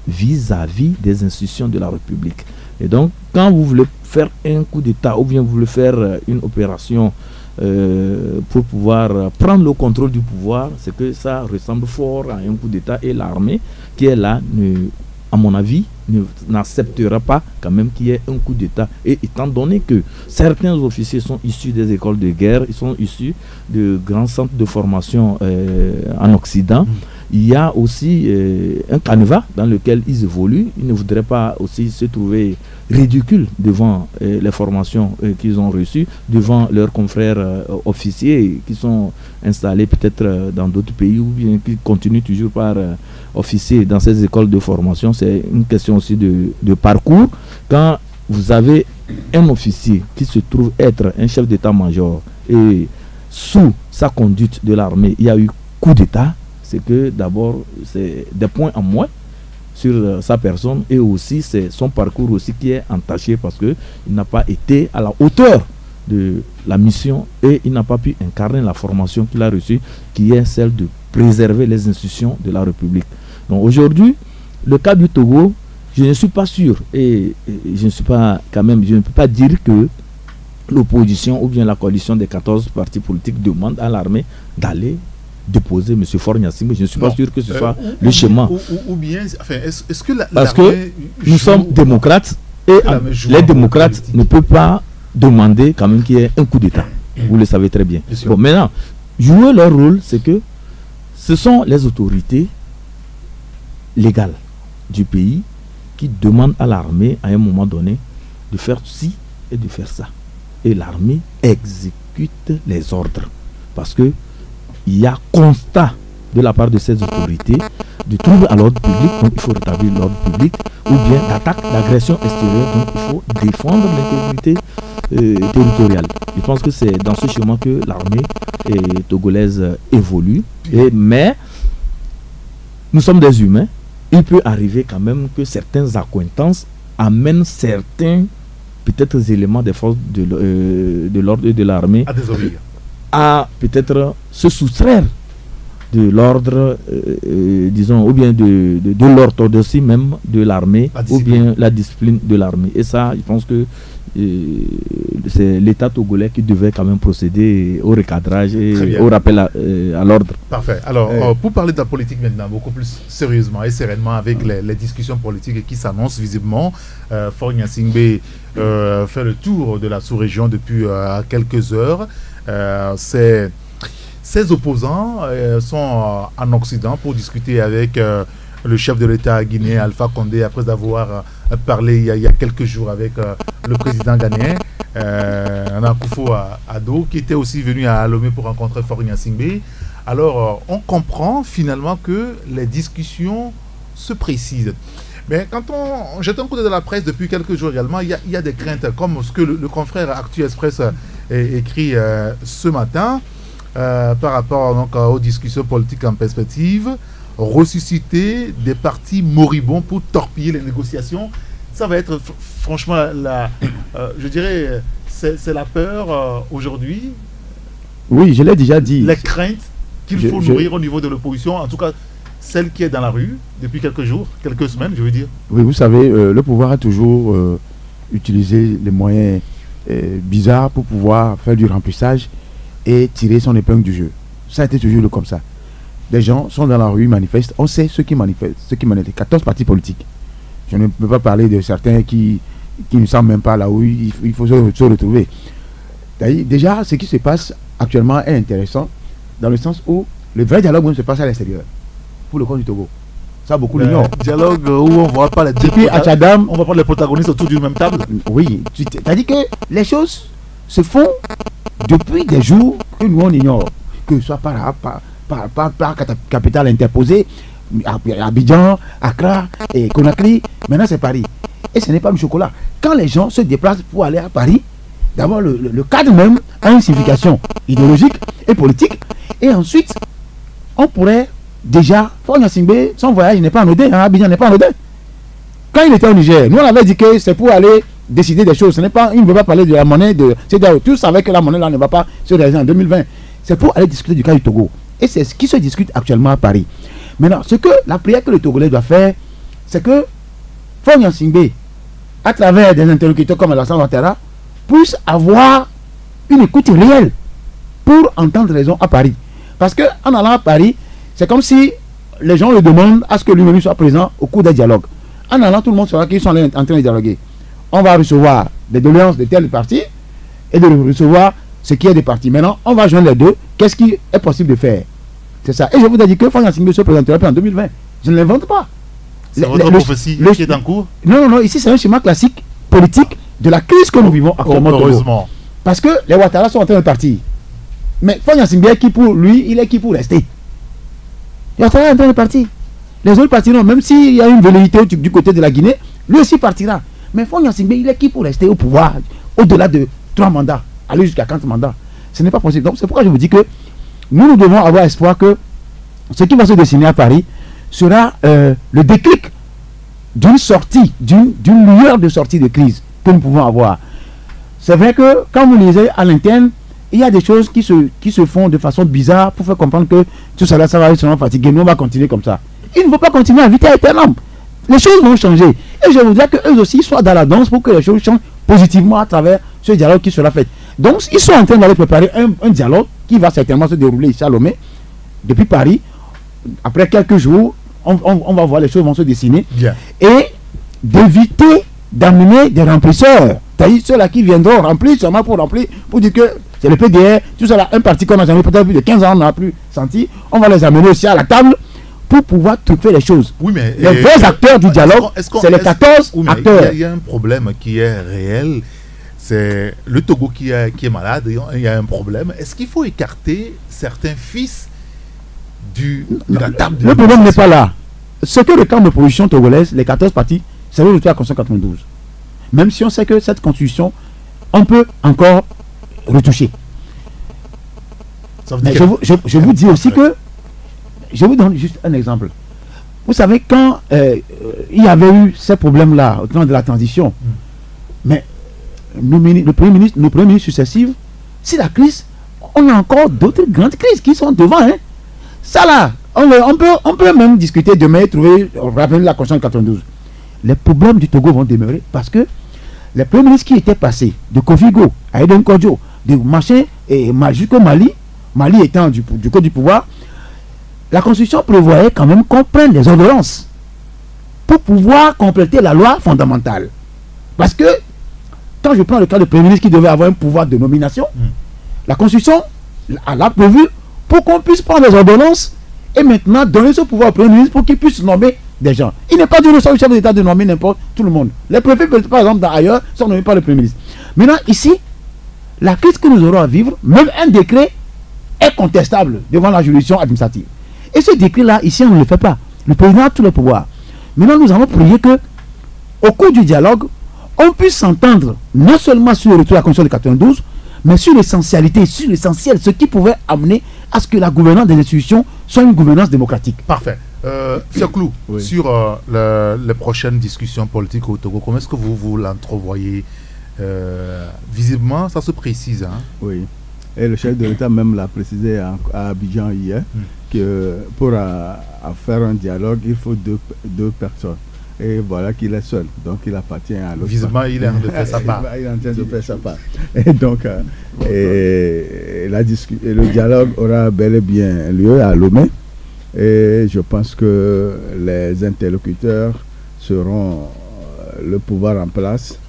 [SPEAKER 3] vis-à-vis des institutions de la République. Et donc, quand vous voulez faire un coup d'État ou bien vous voulez faire une opération pour pouvoir prendre le contrôle du pouvoir, c'est que ça ressemble fort à un coup d'État et l'armée qui est là, à mon avis, n'acceptera pas quand même qu'il y ait un coup d'État. Et étant donné que certains officiers sont issus des écoles de guerre, ils sont issus de grands centres de formation en Occident, il y a aussi un canevas dans lequel ils évoluent. Ils ne voudraient pas aussi se trouver ridicules devant les formations qu'ils ont reçues, devant leurs confrères officiers qui sont installés peut-être dans d'autres pays ou bien qui continuent toujours par officier dans ces écoles de formation. C'est une question aussi de parcours. Quand vous avez un officier qui se trouve être un chef d'état-major et sous sa conduite de l'armée, il y a eu coup d'État, c'est que d'abord, c'est des points en moins sur sa personne, et aussi c'est son parcours aussi qui est entaché parce qu'il n'a pas été à la hauteur de la mission et il n'a pas pu incarner la formation qu'il a reçue, qui est celle de préserver les institutions de la République. Donc aujourd'hui, le cas du Togo, je ne suis pas sûr et je ne suis pas quand même, je ne peux pas dire que l'opposition ou bien la coalition des 14 partis politiques demande à l'armée d'aller déposer M. Faure Gnassingbé. Je ne suis pas sûr que ce soit le schéma.
[SPEAKER 1] Ou bien, enfin, est-ce que
[SPEAKER 3] parce que nous sommes démocrates et les démocrates ne peuvent pas demander quand même qu'il y ait un coup d'État. Vous le savez très bien. Bon, maintenant, jouer leur rôle, c'est que ce sont les autorités légales du pays qui demandent à l'armée à un moment donné de faire ci et de faire ça. Et l'armée exécute les ordres. Parce que il y a constat de la part de ces autorités de troubles à l'ordre public, donc il faut rétablir l'ordre public, ou bien d'attaque, d'agression extérieure, donc il faut défendre l'intégrité territoriale. Je pense que c'est dans ce chemin que l'armée togolaise évolue. Mais nous sommes des humains. Il peut arriver quand même que certaines accointances amènent certains peut-être éléments des forces de l'ordre et de l'armée à peut-être se soustraire de l'ordre, disons, ou bien de l'orthodoxie même de l'armée, ou bien la discipline de l'armée. Et ça, je pense que c'est l'État togolais qui devait quand même procéder au recadrage et au rappel à l'ordre.
[SPEAKER 1] Parfait. Alors, pour parler de la politique maintenant, beaucoup plus sérieusement et sereinement, avec les discussions politiques qui s'annoncent visiblement, Faure Gnassingbé fait le tour de la sous-région depuis quelques heures. Ses opposants sont en Occident pour discuter avec le chef de l'État guinéen Alpha Condé, après avoir parlé il y a quelques jours avec le président ghanéen Nana Akufo-Addo, qui était aussi venu à Lomé pour rencontrer Faure Gnassingbé. Alors on comprend finalement que les discussions se précisent. Mais quand on jette un coup d'œil dans la presse depuis quelques jours également, il y a des craintes, comme ce que le confrère Actu Express écrit ce matin, par rapport donc aux discussions politiques en perspective, ressusciter des partis moribonds pour torpiller les négociations. Ça va être franchement je dirais, c'est la peur aujourd'hui.
[SPEAKER 4] Oui, je l'ai déjà dit.
[SPEAKER 1] Les craintes qu'il faut nourrir au niveau de l'opposition, en tout cas celle qui est dans la rue depuis quelques jours, quelques semaines, je veux dire. Oui,
[SPEAKER 4] vous savez, le pouvoir a toujours utilisé les moyens bizarres pour pouvoir faire du remplissage et tirer son épingle du jeu. Ça a été toujours comme ça. Les gens sont dans la rue, manifestent. On sait ceux qui manifestent, 14 partis politiques. Je ne peux pas parler de certains qui ne sont même pas là où il faut se retrouver. Déjà, ce qui se passe actuellement est intéressant dans le sens où le vrai dialogue même se passe à l'extérieur, pour le compte du Togo. Ça, beaucoup l'ignorent.
[SPEAKER 1] Dialogue où on ne voit pas les on va prendre les protagonistes autour d'une même table.
[SPEAKER 4] Oui, c'est-à-dire que les choses se font depuis des jours que nous on ignore, que ce soit par capitale interposée, Abidjan, Accra et Conakry, maintenant c'est Paris. Et ce n'est pas le chocolat. Quand les gens se déplacent pour aller à Paris, d'abord le cadre même a une signification idéologique et politique, et ensuite on pourrait déjà, Faure Gnassingbé, son voyage n'est pas anodin, Abidjan n'est pas anodin. Quand il était au Niger, nous on avait dit que c'est pour aller décider des choses. Ce n'est pas, il ne veut pas parler de la monnaie c'est-à-dire tous savaient que la monnaie là ne va pas se réaliser en 2020. C'est pour aller discuter du cas du Togo. Et c'est ce qui se discute actuellement à Paris. Maintenant, ce que la prière que le Togolais doit faire, c'est que Faure Gnassingbé, à travers des interlocuteurs comme Alassane Ouattara, puisse avoir une écoute réelle pour entendre raison à Paris. Parce qu'en allant à Paris, c'est comme si les gens le demandent à ce que lui-même soit présent au cours des dialogues. En allant, tout le monde saura qu'ils sont en train de dialoguer. On va recevoir des doléances de tel parti et de recevoir ce qui est des partis. Maintenant, on va joindre les deux. Qu'est-ce qui est possible de faire? C'est ça. Et je vous ai dit que Faure Gnassingbé se présentera en 2020. Je ne l'invente pas.
[SPEAKER 1] C'est votre prophétie qui est en cours?
[SPEAKER 4] Non. Ici, c'est un schéma classique politique de la crise que nous vivons actuellement.
[SPEAKER 1] Heureusement.
[SPEAKER 4] Parce que les Ouattara sont en train de partir. Mais Faure Gnassingbé est qui pour lui? Il est qui pour rester? Les Ouattara est en train de partir. Les autres partiront. Même s'il y a une velléité du côté de la Guinée, lui aussi partira. Mais Faure Gnassingbé, il est qui pour rester au pouvoir au-delà de 3 mandats, aller jusqu'à 40 mandats? Ce n'est pas possible. Donc c'est pourquoi je vous dis que nous devons avoir espoir que ce qui va se dessiner à Paris sera le déclic d'une sortie, d'une lueur de sortie de crise que nous pouvons avoir. C'est vrai que quand vous lisez à l'interne, il y a des choses qui se font de façon bizarre pour faire comprendre que tout ça là, ça va être seulement fatigué, nous on va continuer comme ça. Il ne faut pas continuer à vite éternellement. Les choses vont changer. Et je voudrais qu'eux aussi soient dans la danse pour que les choses changent positivement à travers ce dialogue qui sera fait. Donc ils sont en train d'aller préparer un dialogue qui va certainement se dérouler ici à Lomé, depuis Paris. Après quelques jours, on va voir les choses vont se dessiner.
[SPEAKER 1] Bien.
[SPEAKER 4] Et d'éviter d'amener des remplisseurs. C'est-à-dire ceux-là qui viendront remplir seulement pour remplir, pour dire que c'est le PDR, tout ça là, un parti qu'on n'a jamais peut-être plus de 15 ans, on n'a plus senti. On va les amener aussi à la table pour pouvoir trouver les choses.
[SPEAKER 1] Oui, mais
[SPEAKER 4] les vrais acteurs du dialogue, c'est les 14 acteurs.
[SPEAKER 1] Il y a un problème qui est réel. C'est le Togo qui est malade, il y a un problème. Est-ce qu'il faut écarter certains fils de la table de
[SPEAKER 4] Le problème n'est pas là. Ce que le camp d'opposition togolaise, les 14 partis, c'est le retour à la Constitution 92. Même si on sait que cette Constitution, on peut encore retoucher. Mais je vous dis aussi que, je vous donne juste un exemple. Vous savez, quand il y avait eu ces problèmes-là au temps de la transition, mais nos premiers ministres successifs, si la crise, on a encore d'autres grandes crises qui sont devant. Hein. Ça là, on peut même discuter demain, rappeler la Constitution 92. Les problèmes du Togo vont demeurer parce que les premiers ministres qui étaient passés, de Kofigo à Eden Kodjo, de machin et jusqu'au Mali étant du côté du pouvoir, la Constitution prévoyait quand même qu'on prenne des ordonnances pour pouvoir compléter la loi fondamentale. Parce que, quand je prends le cas de Premier ministre qui devait avoir un pouvoir de nomination, la Constitution l'a prévu pour qu'on puisse prendre des ordonnances et maintenant donner ce pouvoir au Premier ministre pour qu'il puisse nommer des gens. Il n'est pas du ressort du chef d'État de nommer n'importe tout le monde. Les préfets, par exemple, ailleurs, sont nommés par le Premier ministre. Maintenant, ici, la crise que nous aurons à vivre, même un décret est contestable devant la juridiction administrative. Et ce décret-là, ici, on ne le fait pas. Le président a tous les pouvoirs. Maintenant, nous allons prier que, au cours du dialogue, on puisse s'entendre non seulement sur le retour à la Constitution de 92, mais sur l'essentialité, sur l'essentiel, ce qui pouvait amener à ce que la gouvernance des institutions soit une gouvernance démocratique.
[SPEAKER 1] Parfait. Clou, oui. Sur les prochaines discussions politiques au Togo, comment est-ce que vous l'entrevoyez visiblement, ça se précise. Hein?
[SPEAKER 5] Oui. Et le chef de l'État même l'a précisé à Abidjan hier, que pour faire un dialogue, il faut deux personnes. Et voilà qu'il est seul. Donc il appartient à l'autre.
[SPEAKER 1] Visiblement, il est en train de faire sa part.
[SPEAKER 5] Il est en train de faire sa part. Et donc, le dialogue aura bel et bien lieu à Lomé. Et je pense que les interlocuteurs seront le pouvoir en place,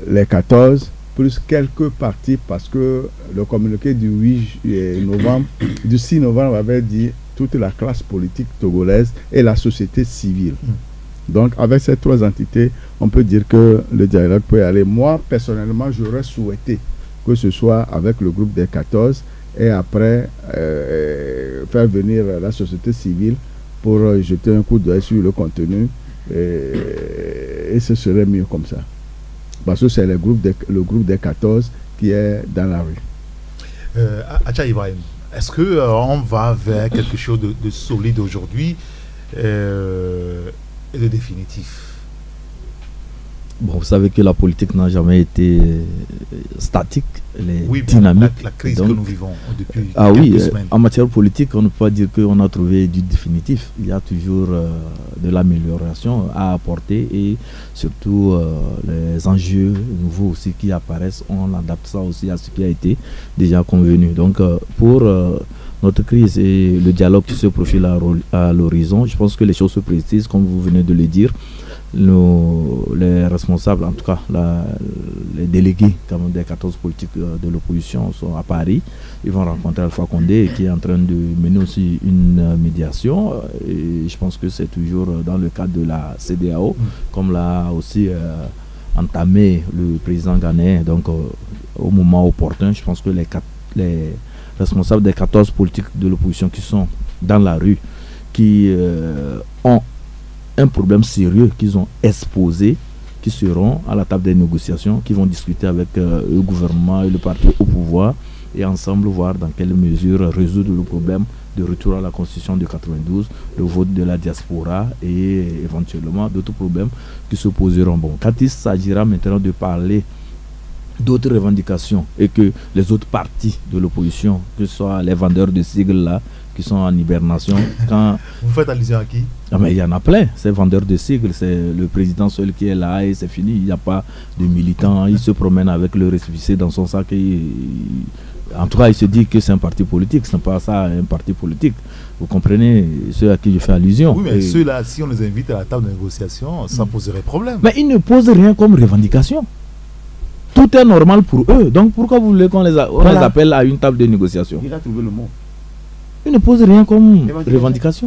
[SPEAKER 5] les 14, plus quelques partis, parce que le communiqué du 6 novembre avait dit toute la classe politique togolaise et la société civile. Donc avec ces trois entités, on peut dire que le dialogue peut aller. Moi, personnellement, j'aurais souhaité que ce soit avec le groupe des 14 et après faire venir la société civile pour jeter un coup d'œil sur le contenu et ce serait mieux comme ça. Parce que c'est le groupe des 14 qui est dans la rue.
[SPEAKER 1] Acha Ibrahim, est-ce qu'on va vers quelque chose de solide aujourd'hui et de définitif?
[SPEAKER 3] Bon, vous savez que la politique n'a jamais été statique, elle est dynamique.
[SPEAKER 1] La crise que nous vivons depuis
[SPEAKER 3] quelques semaines. En matière politique, on ne peut pas dire qu'on a trouvé du définitif. Il y a toujours de l'amélioration à apporter et surtout les enjeux nouveaux aussi qui apparaissent. On adapte ça aussi à ce qui a été déjà convenu. Donc, pour notre crise et le dialogue qui se profile à l'horizon, je pense que les choses se précisent, comme vous venez de le dire. Les responsables, en tout cas les délégués des 14 politiques de l'opposition sont à Paris. Ils vont rencontrer Alpha Condé qui est en train de mener aussi une médiation et je pense que c'est toujours dans le cadre de la CEDEAO comme l'a aussi entamé le président ghanéen. Donc au moment opportun, je pense que les responsables des 14 politiques de l'opposition qui sont dans la rue, qui ont un problème sérieux qu'ils ont exposé, qui seront à la table des négociations, qui vont discuter avec le gouvernement et le parti au pouvoir et ensemble voir dans quelle mesure résoudre le problème de retour à la Constitution de 92, le vote de la diaspora et éventuellement d'autres problèmes qui se poseront. Bon, quand il s'agira maintenant de parler d'autres revendications et que les autres partis de l'opposition, que ce soit les vendeurs de sigles là, qui sont en hibernation, quand...
[SPEAKER 1] Vous faites allusion à qui?
[SPEAKER 3] Ah mais il y en a plein, ces vendeurs de sigles, c'est le président seul qui est là et c'est fini, il n'y a pas de militants, il se promène avec le récépissé dans son sac et en tout cas il se dit que c'est un parti politique, ce n'est pas ça un parti politique, vous comprenez, ceux à qui je fais allusion.
[SPEAKER 1] Oui mais ceux-là, si on les invite à la table de négociation, ça poserait problème.
[SPEAKER 3] Mais ils ne posent rien comme revendication. Tout est normal pour eux, donc pourquoi vous voulez qu'on les appelle à une table de négociation?
[SPEAKER 4] Il a trouvé le mot.
[SPEAKER 3] Ils ne posent rien comme revendication.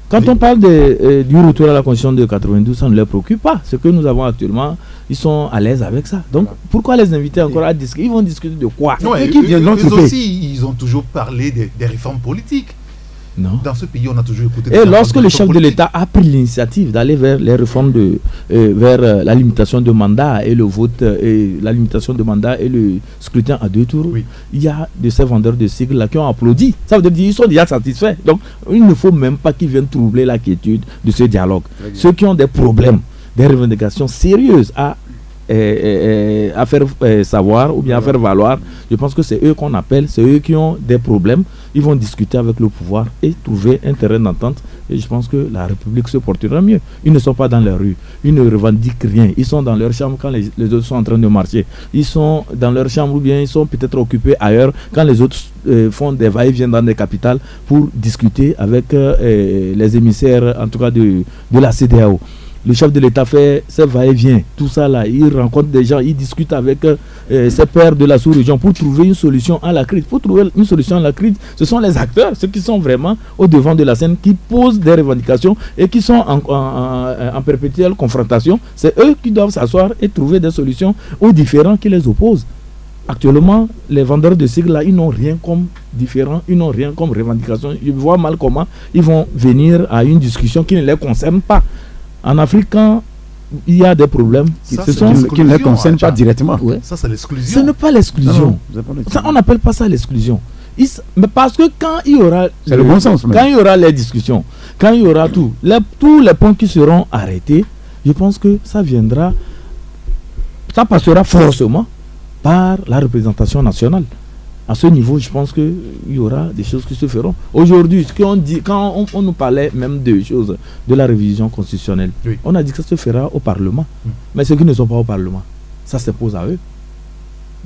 [SPEAKER 3] Quand on parle du retour à la Constitution de 92, ça ne les préoccupe pas. Ce que nous avons actuellement, ils sont à l'aise avec ça. Donc, pourquoi les inviter encore à discuter? Ils vont discuter de quoi?
[SPEAKER 1] Non, eux aussi, ils ont toujours parlé des réformes politiques.
[SPEAKER 3] Non.
[SPEAKER 1] Dans ce pays, on a toujours écouté.
[SPEAKER 3] Et lorsque le chef de l'État a pris l'initiative d'aller vers les réformes vers la limitation de mandat et le vote, et la limitation de mandat et le scrutin à 2 tours, oui, il y a de ces vendeurs de sigles là qui ont applaudi. Ça veut dire qu'ils sont déjà satisfaits. Donc, il ne faut même pas qu'ils viennent troubler la quiétude de ce dialogue. Ceux qui ont des problèmes, des revendications sérieuses à faire savoir ou bien à faire valoir, je pense que c'est eux qu'on appelle, c'est eux qui ont des problèmes, ils vont discuter avec le pouvoir et trouver un terrain d'entente et je pense que la République se portera mieux. Ils ne sont pas dans la rue, ils ne revendiquent rien, ils sont dans leur chambre quand les autres sont en train de marcher, ils sont dans leur chambre ou bien ils sont peut-être occupés ailleurs quand les autres font des va-et-vient dans des capitales pour discuter avec les émissaires en tout cas de la CEDEAO. Le chef de l'État fait ses va-et-vient, tout ça là, il rencontre des gens, il discute avec ses pairs de la sous-région pour trouver une solution à la crise. Pour trouver une solution à la crise, ce sont les acteurs, ceux qui sont vraiment au devant de la scène, qui posent des revendications et qui sont en perpétuelle confrontation. C'est eux qui doivent s'asseoir et trouver des solutions aux différends qui les opposent. Actuellement, les vendeurs de sigles là, ils n'ont rien comme différent, ils n'ont rien comme revendication. Je vois mal comment ils vont venir à une discussion qui ne les concerne pas. En Afrique, quand il y a des problèmes
[SPEAKER 4] qui ne les concernent pas directement.
[SPEAKER 1] Ouais. Ça, c'est l'exclusion.
[SPEAKER 3] Ce n'est pas l'exclusion. On n'appelle pas ça l'exclusion. Mais parce que quand il y aura...
[SPEAKER 4] C'est le bon sens.
[SPEAKER 3] Quand il y aura les discussions, quand il y aura tous les points qui seront arrêtés, je pense que ça viendra... Ça passera forcément par la représentation nationale. À ce niveau, je pense qu'il y aura des choses qui se feront. Aujourd'hui, ce qu'on dit, quand on nous parlait même de choses, de la révision constitutionnelle, oui, on a dit que ça se fera au Parlement. Mais ceux qui ne sont pas au Parlement, ça s'impose à eux.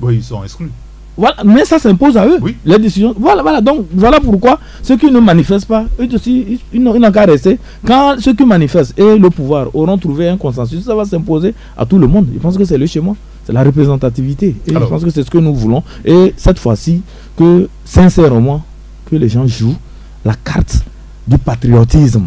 [SPEAKER 1] Oui, ils sont exclus.
[SPEAKER 3] Voilà, mais ça s'impose à eux.
[SPEAKER 1] Oui.
[SPEAKER 3] Les décisions. Voilà, donc voilà pourquoi ceux qui ne manifestent pas, eux aussi, ils n'ont qu'à rester. Quand ceux qui manifestent et le pouvoir auront trouvé un consensus, ça va s'imposer à tout le monde. Je pense que c'est le schéma. C'est la représentativité. Et alors, je pense que c'est ce que nous voulons. Et cette fois-ci, que sincèrement, que les gens jouent la carte du patriotisme.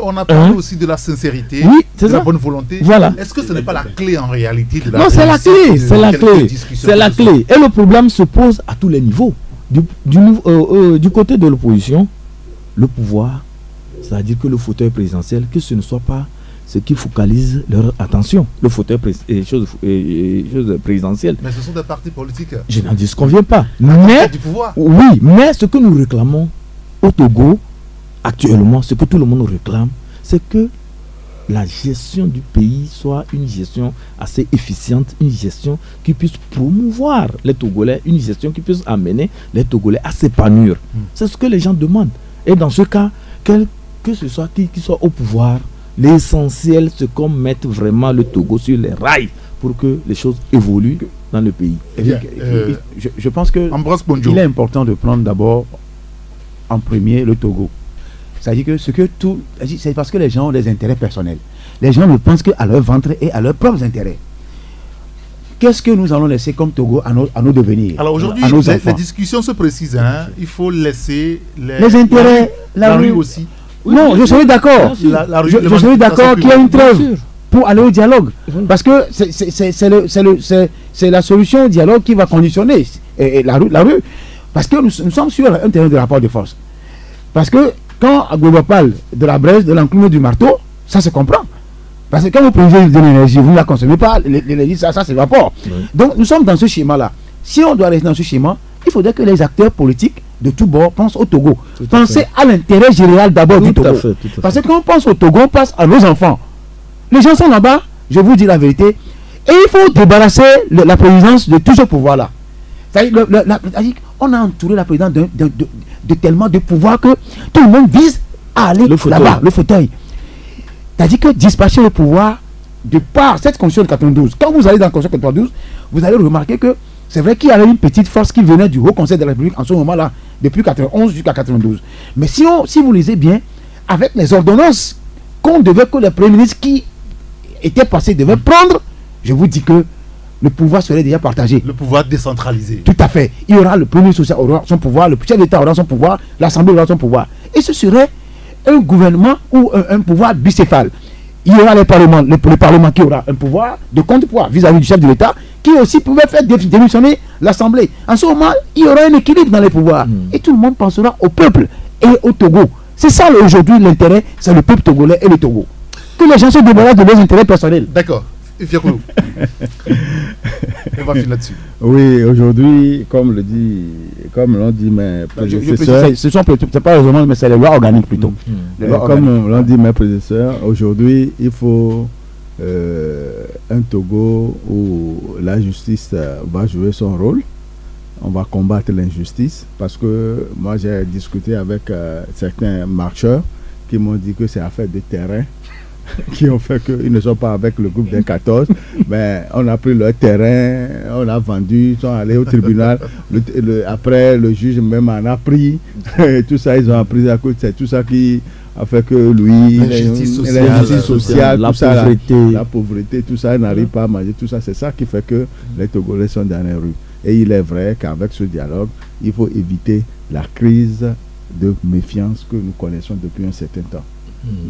[SPEAKER 1] On a parlé aussi de la sincérité,
[SPEAKER 3] oui,
[SPEAKER 1] de la bonne volonté.
[SPEAKER 3] Voilà.
[SPEAKER 1] Est-ce que ce n'est pas la clé en réalité de la...
[SPEAKER 3] Non, c'est la clé. C'est la clé. C'est la clé. Et le problème se pose à tous les niveaux. Du côté de l'opposition, le pouvoir, c'est-à-dire que le fauteuil présidentiel, que ce ne soit pas ce qui focalise leur attention, le fauteuil chose présidentielle.
[SPEAKER 1] Mais ce sont des partis politiques.
[SPEAKER 3] Je n'en disconviens pas. Mais,
[SPEAKER 1] du pouvoir.
[SPEAKER 3] Oui, mais ce que nous réclamons au Togo, actuellement, ce que tout le monde réclame, c'est que la gestion du pays soit une gestion assez efficiente, une gestion qui puisse promouvoir les Togolais, une gestion qui puisse amener les Togolais à s'épanouir. C'est ce que les gens demandent. Et dans ce cas, que ce soit qui soit au pouvoir, l'essentiel, c'est qu'on mette vraiment le Togo sur les rails pour que les choses évoluent dans le pays.
[SPEAKER 4] Je pense que il est important de prendre d'abord en premier le Togo. C'est-à-dire que c'est parce que les gens ont des intérêts personnels. Les gens ne pensent qu'à leur ventre et à leurs propres intérêts. Qu'est-ce que nous allons laisser comme Togo à nos devenirs?
[SPEAKER 1] Alors aujourd'hui, les discussions se précisent. Hein. Il faut laisser
[SPEAKER 4] les intérêts,
[SPEAKER 1] la rue aussi.
[SPEAKER 4] Oui, non, je suis d'accord. Je suis d'accord qu'il y a une trêve pour aller au dialogue. Parce que c'est la solution au dialogue qui va conditionner la rue. Parce que nous sommes sur un terrain de rapport de force. Parce que quand Agouba parle de la braise, de l'enclume du marteau, ça se comprend. Parce que quand vous produisez de l'énergie, vous ne la consommez pas, l'énergie, ça s'évapore. Oui. Donc nous sommes dans ce schéma-là. Si on doit rester dans ce schéma, il faudrait que les acteurs politiques de tous bords pensent au Togo. Pensez à l'intérêt général d'abord du Togo. Parce que quand on pense au Togo, on pense à nos enfants. Les gens sont là-bas, je vous dis la vérité, et il faut débarrasser la présidence de tout ce pouvoir-là. On a entouré la présidence de tellement de pouvoir que tout le monde vise à aller là-bas, le fauteuil. C'est-à-dire que dispatcher le pouvoir de par cette constitution de 92. Quand vous allez dans la constitution de 92, vous allez remarquer que c'est vrai qu'il y avait une petite force qui venait du Haut Conseil de la République en ce moment-là, depuis 91 jusqu'à 92. Mais si vous lisez bien, avec les ordonnances qu'on devait, que le Premier ministre qui était passé devait prendre, je vous dis que le pouvoir serait déjà partagé.
[SPEAKER 1] Le pouvoir décentralisé.
[SPEAKER 4] Tout à fait. Il y aura le Premier ministre aura son pouvoir, le chef d'État aura son pouvoir, l'Assemblée aura son pouvoir. Et ce serait un gouvernement ou un pouvoir bicéphale. Il y aura le Parlement qui aura un pouvoir de contre-pouvoir vis-à-vis du chef de l'État, qui aussi pouvait faire démissionner l'Assemblée. En ce moment, il y aura un équilibre dans les pouvoirs. Et tout le monde pensera au peuple et au Togo. C'est ça aujourd'hui l'intérêt, c'est le peuple togolais et le Togo. Que les gens se débarrassent de leurs intérêts personnels.
[SPEAKER 1] D'accord. On va finir là-dessus.
[SPEAKER 5] Oui, aujourd'hui, comme l'ont dit mes prédécesseurs,
[SPEAKER 4] c'est pas raisonnement, mais c'est les lois organiques plutôt.
[SPEAKER 5] Comme l'ont dit mes prédécesseurs, aujourd'hui, il faut un Togo où la justice va jouer son rôle. On va combattre l'injustice, parce que moi j'ai discuté avec certains marcheurs qui m'ont dit que c'est affaire de terrain qui ont fait qu'ils ne sont pas avec le groupe des 14, mais on a pris leur terrain, on a vendu, ils sont allés au tribunal, après le juge même en a pris, tout ça ils ont appris à cause, c'est tout ça qui a fait que lui, l'injustice sociale, la pauvreté, tout ça, il n'arrive pas à manger, tout ça, c'est ça qui fait que les Togolais sont dans les rues. Et il est vrai qu'avec ce dialogue, il faut éviter la crise de méfiance que nous connaissons depuis un certain temps,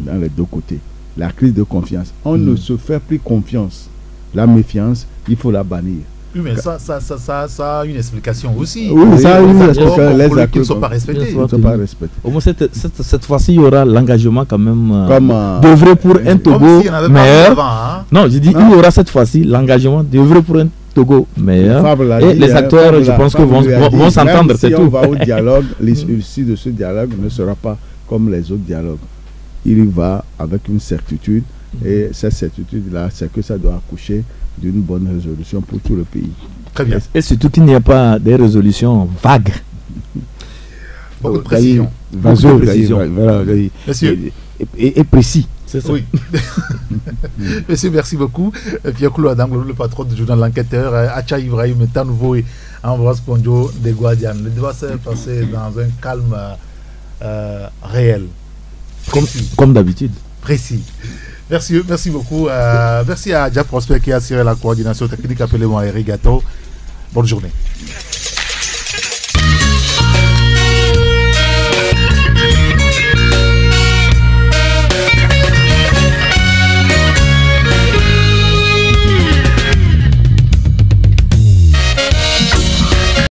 [SPEAKER 5] dans les deux côtés. La crise de confiance. On ne se fait plus confiance. La méfiance, il faut la bannir.
[SPEAKER 1] Oui, mais ça a une explication aussi.
[SPEAKER 5] Oui, ça a une explication.
[SPEAKER 1] Les accords qui ne sont pas respectés.
[SPEAKER 3] Au moins, cette fois-ci, il y aura l'engagement quand même d'œuvrer pour un Togo meilleur. Non, je dis, il y aura cette fois-ci l'engagement d'œuvrer pour un Togo meilleur. Et les acteurs, je pense que vont s'entendre, c'est tout.
[SPEAKER 5] Si on va au dialogue, l'issue de ce dialogue ne sera pas comme les autres dialogues. Il y va avec une certitude, et cette certitude-là, c'est que ça doit accoucher d'une bonne résolution pour tout le pays.
[SPEAKER 1] Très bien.
[SPEAKER 3] Et surtout qu'il n'y a pas des résolutions vagues.
[SPEAKER 1] Beaucoup de précision.
[SPEAKER 4] Et précis.
[SPEAKER 1] C'est ça. Oui. Monsieur, merci beaucoup. Pierre Koulou Adam, le patron du journal L'Enquêteur, Acha Ibrahim, Tanouvo et Ambroise Ponjo des Guardian. Le débat s'est passé dans un calme réel.
[SPEAKER 3] Comme d'habitude.
[SPEAKER 1] Précis. Merci beaucoup. Merci à Jack Prosper qui a assuré la coordination technique. Appelez-moi Eric Gato. Bonne journée.